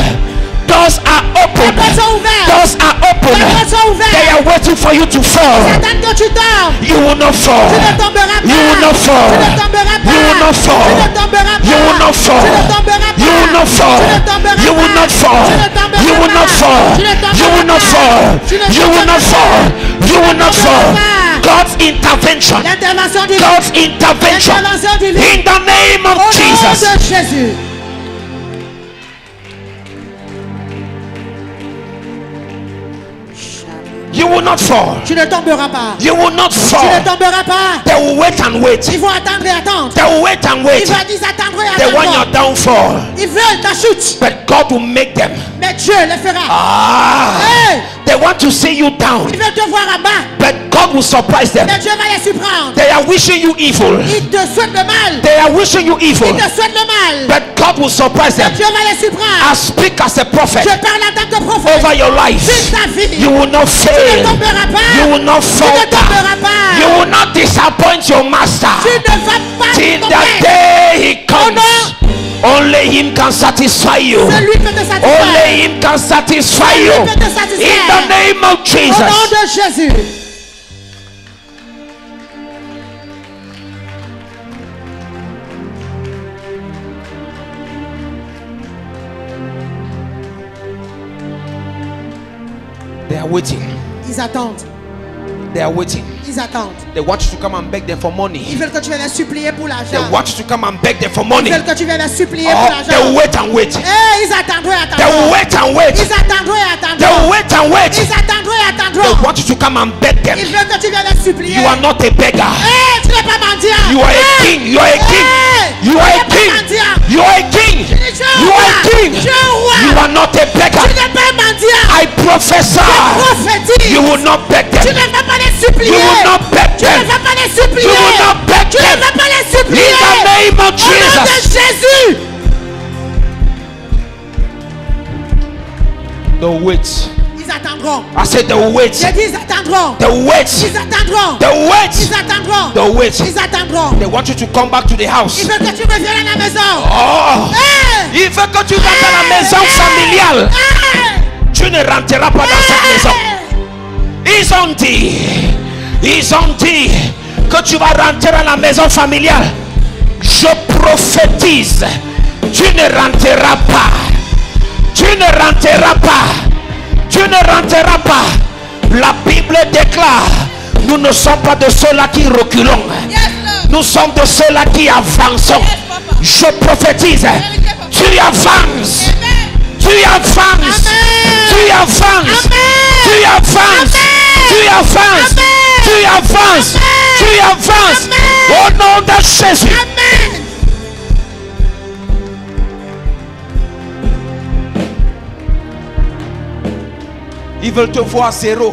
Doors are open. Les portes sont ouvertes. Doors are open. Les portes sont ouvertes. They are waiting for you to fall. Attends que tu tombes. You will not fall. Tu ne tomberas pas. You will not fall. Tu ne tomberas pas. You will not fall. Tu ne tomberas pas. You will not fall. Tu ne tomberas pas. You will not fall. Tu ne tomberas You will pas. not fall. Tu ne tomberas You will pas. not fall. Tu ne tomberas You will not pas. fall. Tu ne You will not tomberas fall. pas. You will not tomberas fall. pas. God's intervention. L'intervention divine. God's intervention. L'intervention divine. In the name Au of nom Jesus. de Jésus. You will not fall. Tu ne tomberas pas. You will not Tu ne fall. tomberas pas. They will wait and wait. Ils vont attendre et attendre. They will wait and wait. Ils vont attendre et They want your attendre. downfall. Ils veulent ta chute. But God will make them. Mais Dieu le fera. Ah. Hey! They want to see you down. Ils veulent te voir en bas. But God will surprise them. Mais Dieu va les surprendre. They are wishing you evil. Ils te souhaitent le mal. They are wishing you evil. Ils te souhaitent le mal. But God will surprise Mais them. Dieu va les surprendre. I speak as a prophet Je parle en tant que prophète. over your life. Sur ta vie. You will not Tu ne fail. tomberas pas. You will not Tu ne falter. tomberas pas. You will not disappoint your master. Tu ne vas pas Till the tomber. day he comes. non. Only him can satisfy you. C'est lui qui peut te satisfaire. Only him can satisfy C'est lui you. qui peut te satisfaire. In the name of Au nom Jesus. de Jésus. They are waiting. Ils attendent. They are waiting. Ils attendent. They want you to come and beg them for Ils money. veulent que tu viennes les supplier pour They l'argent. want you to come and beg them for Ils money. veulent que tu viennes les supplier Oh, pour they will l'argent. wait and wait. Ils attendront et They will attendront. wait and wait. Ils attendront et They attendront. will wait and wait. Ils attendront et They attendront. want you to come and beg them. Ils veulent que tu viennes les supplier. You are not a beggar. Tu n'es pas mendiant. You are a king. You are a king. You are a king. You are a king. You are a king. You are not a beggar. Tu n'es pas mendiant. I prophesy. Prophétise. You will not beg Tu them. ne vas pas les supplier. You will not beg Tu ne them. vas pas les supplier. You will not beg Tu ne them. vas pas les In supplier. the name of Au nom de Jesus. Jésus. They will wait. Ils attendront. I said they will wait. J'ai dit ils attendront. They will wait. Ils attendront. They will Ils wait. attendront. They will wait. Ils attendront. They want you to come back to the house. Ils veulent que tu reviennes à la maison. Oh. Hey! Il veut que tu rentres à la maison familiale. Hey! Tu ne rentreras pas dans cette maison. Ils ont dit que tu vas rentrer à la maison familiale. Je prophétise, tu ne rentreras pas. Tu ne rentreras pas. Tu ne rentreras pas. La Bible déclare, nous ne sommes pas de ceux-là qui reculons. Nous sommes de ceux-là qui avançons. Je prophétise, tu avances. Tu avances. Tu avances. Tu avances. Tu avances. Tu avances. Tu avances. Au nom de Jésus. Amen. Ils veulent te voir zéro.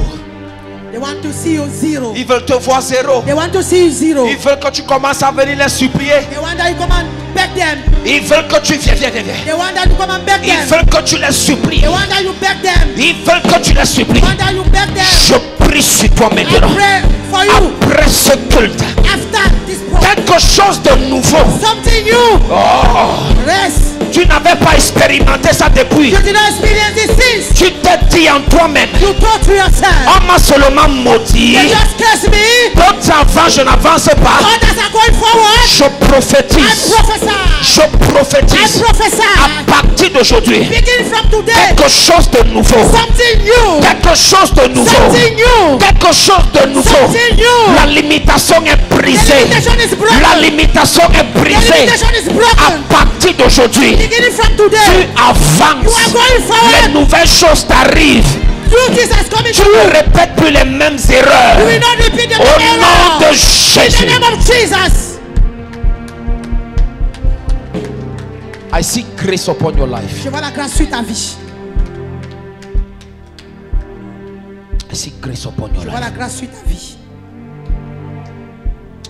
They want to see you zero. Ils veulent te voir zéro. They want to see you zero. Ils veulent que tu commences à venir les supplier. They want that you come and beg them. Ils veulent que tu viens. They want that you come and beg Ils them. veulent que tu les supplies. They want that you beg them. Ils veulent que tu les supplies. They want that you beg them. Je prie sur toi I maintenant. pray for you Après ce culte, after this program. quelque chose de nouveau. Something new. Oh, Rest. tu n'avais pas expérimenté ça depuis. You did not experience these things. Tu t'es dit en toi-même, You thought to yourself. on m'a seulement maudit. They just curse me. D'autres avant, je n'avance pas. Others are going forward. Je I prophétise. prophesy. Je I prophétise. prophesy. À partir d'aujourd'hui, Beginning from today. quelque chose de nouveau. Something new. Quelque chose de nouveau. Something new. Quelque chose de nouveau. Something new. La limitation est The brisée. limitation is broken. La limitation est The brisée. limitation is À broken. partir d'aujourd'hui, Beginning from tu today. You avances. are going Les forward. nouvelles choses t'arrivent. New things are coming Tu to ne you. répètes plus les mêmes You erreurs. will not repeat the Au same nom de error. In the Jésus. name of Jesus. I see grace upon your life. Je vois la grâce sur ta vie. I see grace upon your Je vois la life. grâce sur ta vie.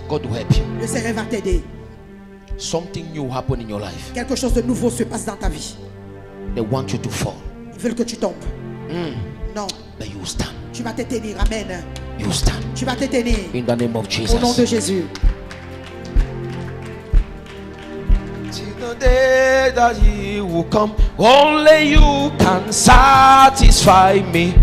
God will help you. Le Seigneur va t'aider. Something new happen in your life. Quelque chose de nouveau se passe dans ta vie. They want you to fall. Ils veulent que tu tombes. Non, But you stand. tu vas te tenir. Amen. You stand. Tu vas te tenir. In the name of Au nom de Jesus. Jésus. Till the day that He will come, only you can satisfy me.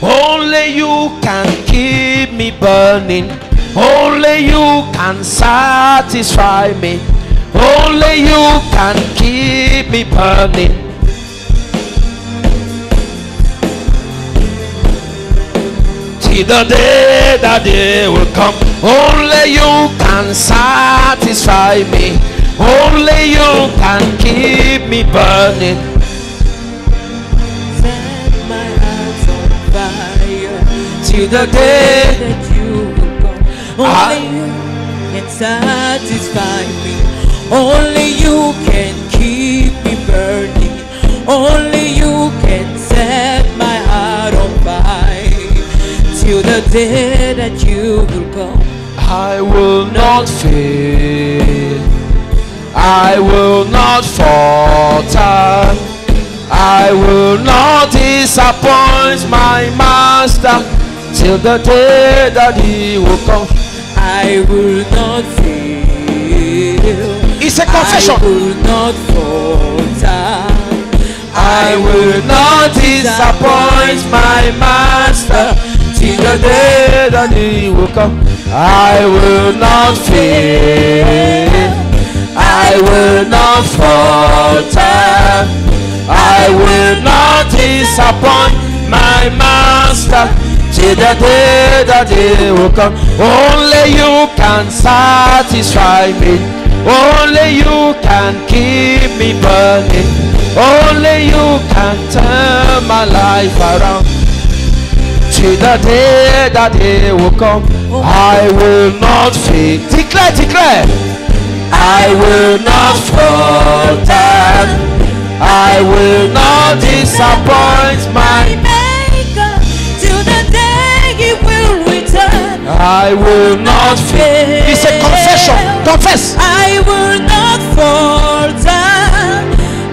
Only you can keep me burning. Only you can satisfy me. Only you can keep me burning. Till the day that He will come, only you can satisfy me. Only you can keep me burning. Set my heart on fire Till the day that you will come. Only you can satisfy me. Only you can keep me burning. Only you can set my heart on fire. Till the day that you will come. I will not fail. I will not falter. I will not disappoint my master till the day that He will come. I will not fail. It's a confession. I will not falter. I will not disappoint my master till the day that He will come. I will not fail. I will not falter. I will not disappoint my master till the day that He will come. Only you can satisfy me. Only you can keep me burning. Only you can turn my life around. Till the day that He will come, I will not fail. Declare, declare. I will not falter. I will not disappoint my Maker till the day He will return. I will not fail. It's a confession. Confess. I will not falter.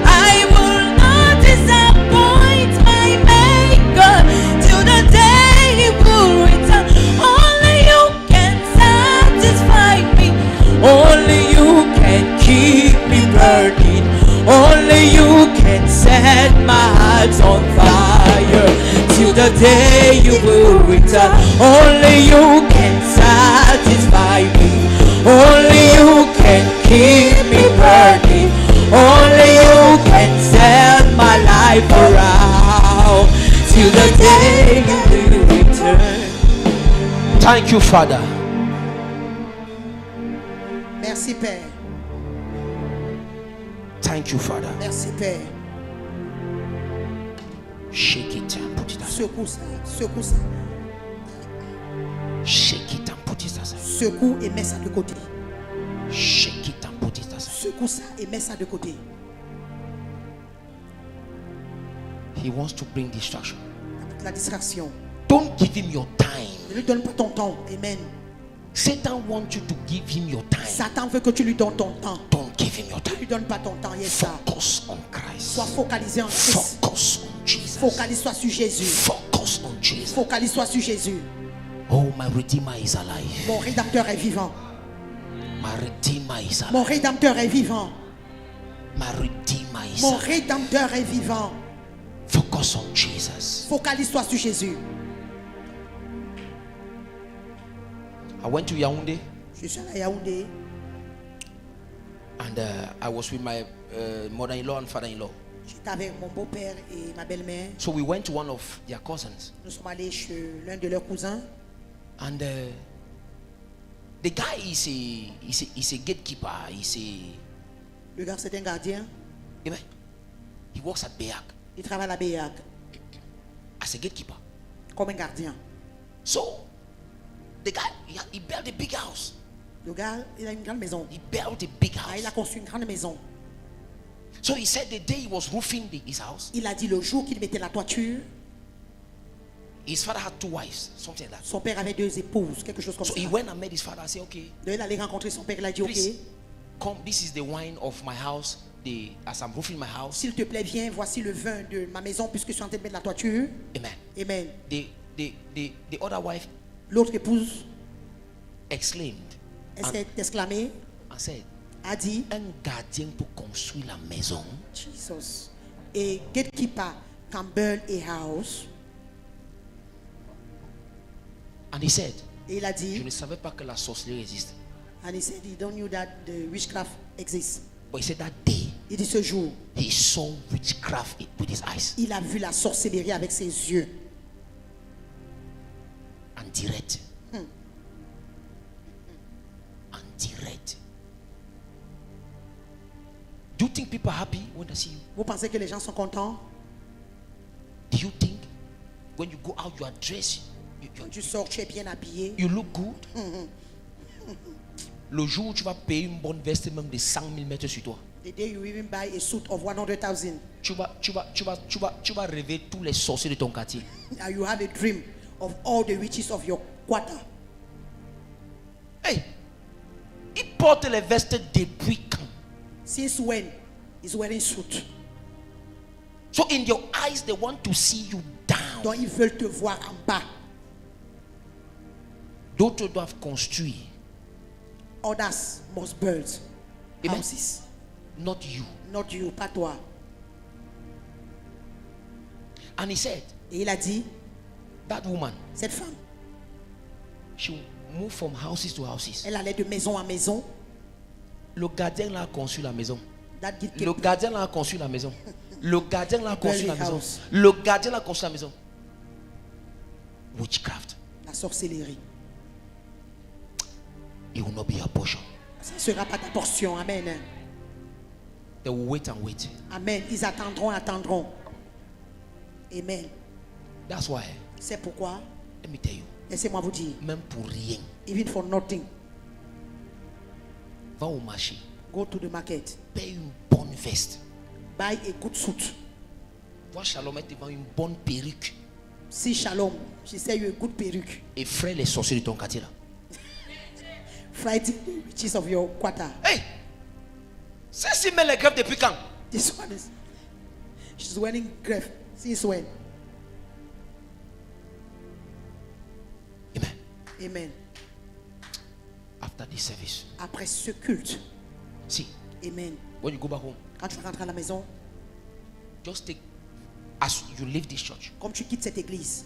I will not disappoint my Maker till the day He will return. Only you can satisfy me. Only you can keep me burning. Only you can set my heart on fire till the day you will return. Only you can satisfy me. Only you can keep me burning. Only you can set my life around till the day you will return. Thank you, Father. Merci Père. Thank you, Father. Merci Père. Shake it and put it aside. Secoue ça, secoue ça. Shake it and put it aside. Secoue et mets ça de côté. Shake it and put it aside. Secoue ça et mets ça de côté. He wants to bring distraction. La distraction. Don't give him your time. Ne lui donne pas ton temps. Amen. Satan wants you to give him your time. Satan veut que tu lui donnes ton temps. Don't give him your Ne time. lui donne pas ton temps. Yes, ça. Focus on Christ. Sois focalisé en Christ. Focus on Jesus. Focalise-toi sur Jésus. Focus on Jesus. Focalise-toi sur Jésus. Oh, my Redeemer is alive. Mon Rédempteur est vivant. My Redeemer is alive. Mon Rédempteur est vivant. My Redeemer is Mon alive. Rédempteur est vivant. Focus on Jesus. Focalise-toi sur Jésus. I went to Yaoundé Je suis à Yaoundé. and I was with my mother-in-law and father-in-law. J'étais avec mon beau-père et ma belle-mère. So we went to one of their cousins, Nous sommes allés chez l'un de leurs cousins. and the guy is a gatekeeper. Le gars, c'est un gardien. Amen. He works at Beak Il travaille à la BEAC as a gatekeeper. comme un gardien. So the guy he built a big house. Le gars, il a une grande maison. He built a big Ah, il a house. construit une grande maison. So he said the day he was roofing his house, Il a dit le jour qu'il mettait la toiture, his father had 2 wives, something like that. son père avait 2 épouses, quelque chose comme So ça. he went and met his father and said, okay, Donc, il allait rencontrer son père. Il a dit, please ok, come. This is the wine of my house. As I'm roofing my house. s'il te plaît, viens, voici le vin de ma maison puisque je suis en train de mettre la toiture. Amen. Amen. The other wife L'autre épouse, exclaimed elle s'est exclamée, and said, a dit, un gardien pour construire la maison. Jesus. A gatekeeper can build a house. And he said, Et il a je dit, ne savais pas que la sorcellerie existe. and he said he don't know that the witchcraft exists. But he said that day Il dit ce jour, he saw witchcraft with his eyes. il a vu la sorcellerie avec ses yeux. En direct. En direct. Do you think people are happy when they see you? Vous pensez que les gens sont contents? Do you think when you go out you are dressed, Quand tu sors, tu es bien habillé. you look good? Le jour où tu vas payer une bonne veste même de 100 000 mètres sur toi, The day you even buy a suit of 100,000, tu vas rêver tous les sorciers de ton quartier. and you have a dream of all the witches of your quarter. Hey, il porte les vestes depuis quand? Since when he's wearing suit? So in your eyes they want to see you down. Donc ils veulent te voir en bas. D'autres doivent construire, Others must build Amen. houses. not you. Not you, pas toi. And he said, Et il a dit, that woman, cette femme, she moved from houses to houses. elle allait de maison en maison. Le gardien l'a conçu la maison. That Le gatekeeper, gardien l'a conçu la maison. Le gardien l'a conçu la Bury maison. house. Le gardien l'a conçu la maison. Witchcraft. la sorcellerie. It will not be your portion. Ce ne sera pas ta portion. Amen. They will wait and wait. Amen. Ils attendront, attendront. Amen. That's why, C'est pourquoi, let me tell you, laissez-moi vous dire, même pour rien, even for nothing, va au marché, go to the market, paye une bonne veste. buy a good suit. Vois Shalom te vend une bonne perruque See Shalom, she sell you a good perruque. et fraie les sorciers de ton quartier là. Frighten the witches of your quarter. Hey! Celle-ci met les greffes depuis quand? This one is, she's wearing grave. Since when? Amen. Amen. After this service. Après ce culte, See, amen. when you go back home, Quand tu rentres à la maison, just take, as you leave this church, comme tu quittes cette église,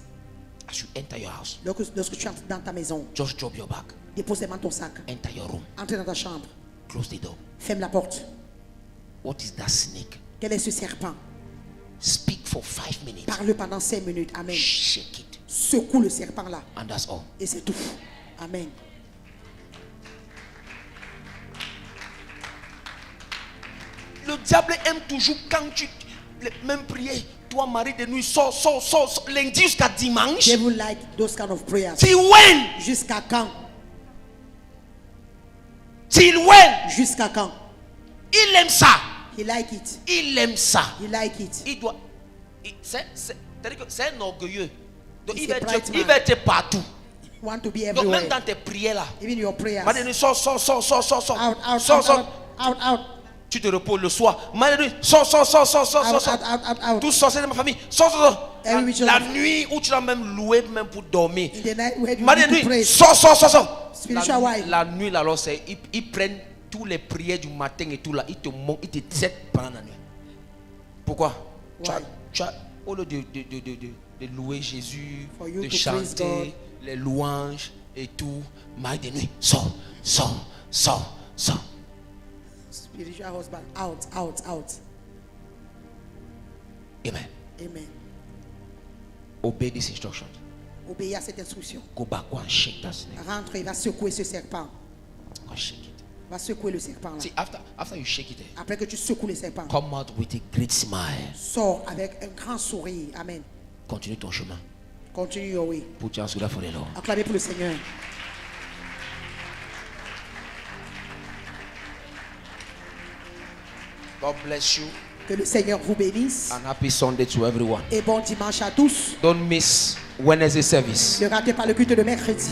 as you enter your house, lorsque tu entres dans ta maison, just drop your bag, dépose tes mains dans ton sac, enter your room, entre dans ta chambre, close the door. ferme la porte. What is that snake? Quel est ce serpent? Speak for 5 minutes. Parle pendant 5 minutes. Amen. Shake it. Secoue le serpent là. And that's all. Et c'est tout. Amen. Le diable aime toujours quand tu même prier, tu toi, mari de nuit, sors, lundi jusqu'à dimanche. Devil like those kind of prayers. Till when? Jusqu'à quand? Till when? Jusqu'à quand? Il aime ça. He like it. Il aime ça. He like it. Il doit. C'est-à-dire que c'est un orgueilleux. Donc It's il a va, bright être, man. il va être partout. Want to be Donc everywhere. même dans tes prières là. Even your prayers. Mari de nuit, sors. Out, out, Sors. out, out, out. Tu te reposes le soir. Mari de nuit, sors. Out. Tout sorcier de ma famille, sors. Every which La of- nuit où tu l'as même loué même pour dormir. In the night where you Mari need de to pray. nuit, sors. Spiritual wife. La nuit là, alors ils prennent tous les prières du matin et tout là, ils te montent, ils te traitent pendant la nuit. Pourquoi? Why? Tu as, au lieu de louer Jésus, For you de to praise God. chanter les louanges et tout, Mari de nuit, sors. Spiritual husband. Out. Amen. Amen. Obey this instruction. Obéis à cette instruction. Go back, go and shake that snake. Rentre, il va secouer ce serpent. Go and shake it. Va secouer le serpent là. See, after you shake it, Après que tu secoues le serpent, come out with a great smile. sors avec un grand sourire. Amen. Continue ton chemin. Continue your way. Put your hands together for the Lord. Acclamez pour le Seigneur. God bless you Que le Seigneur vous bénisse. and happy Sunday to everyone. Et bon dimanche à tous. Don't miss Wednesday service. Ne ratez pas le culte de mercredi.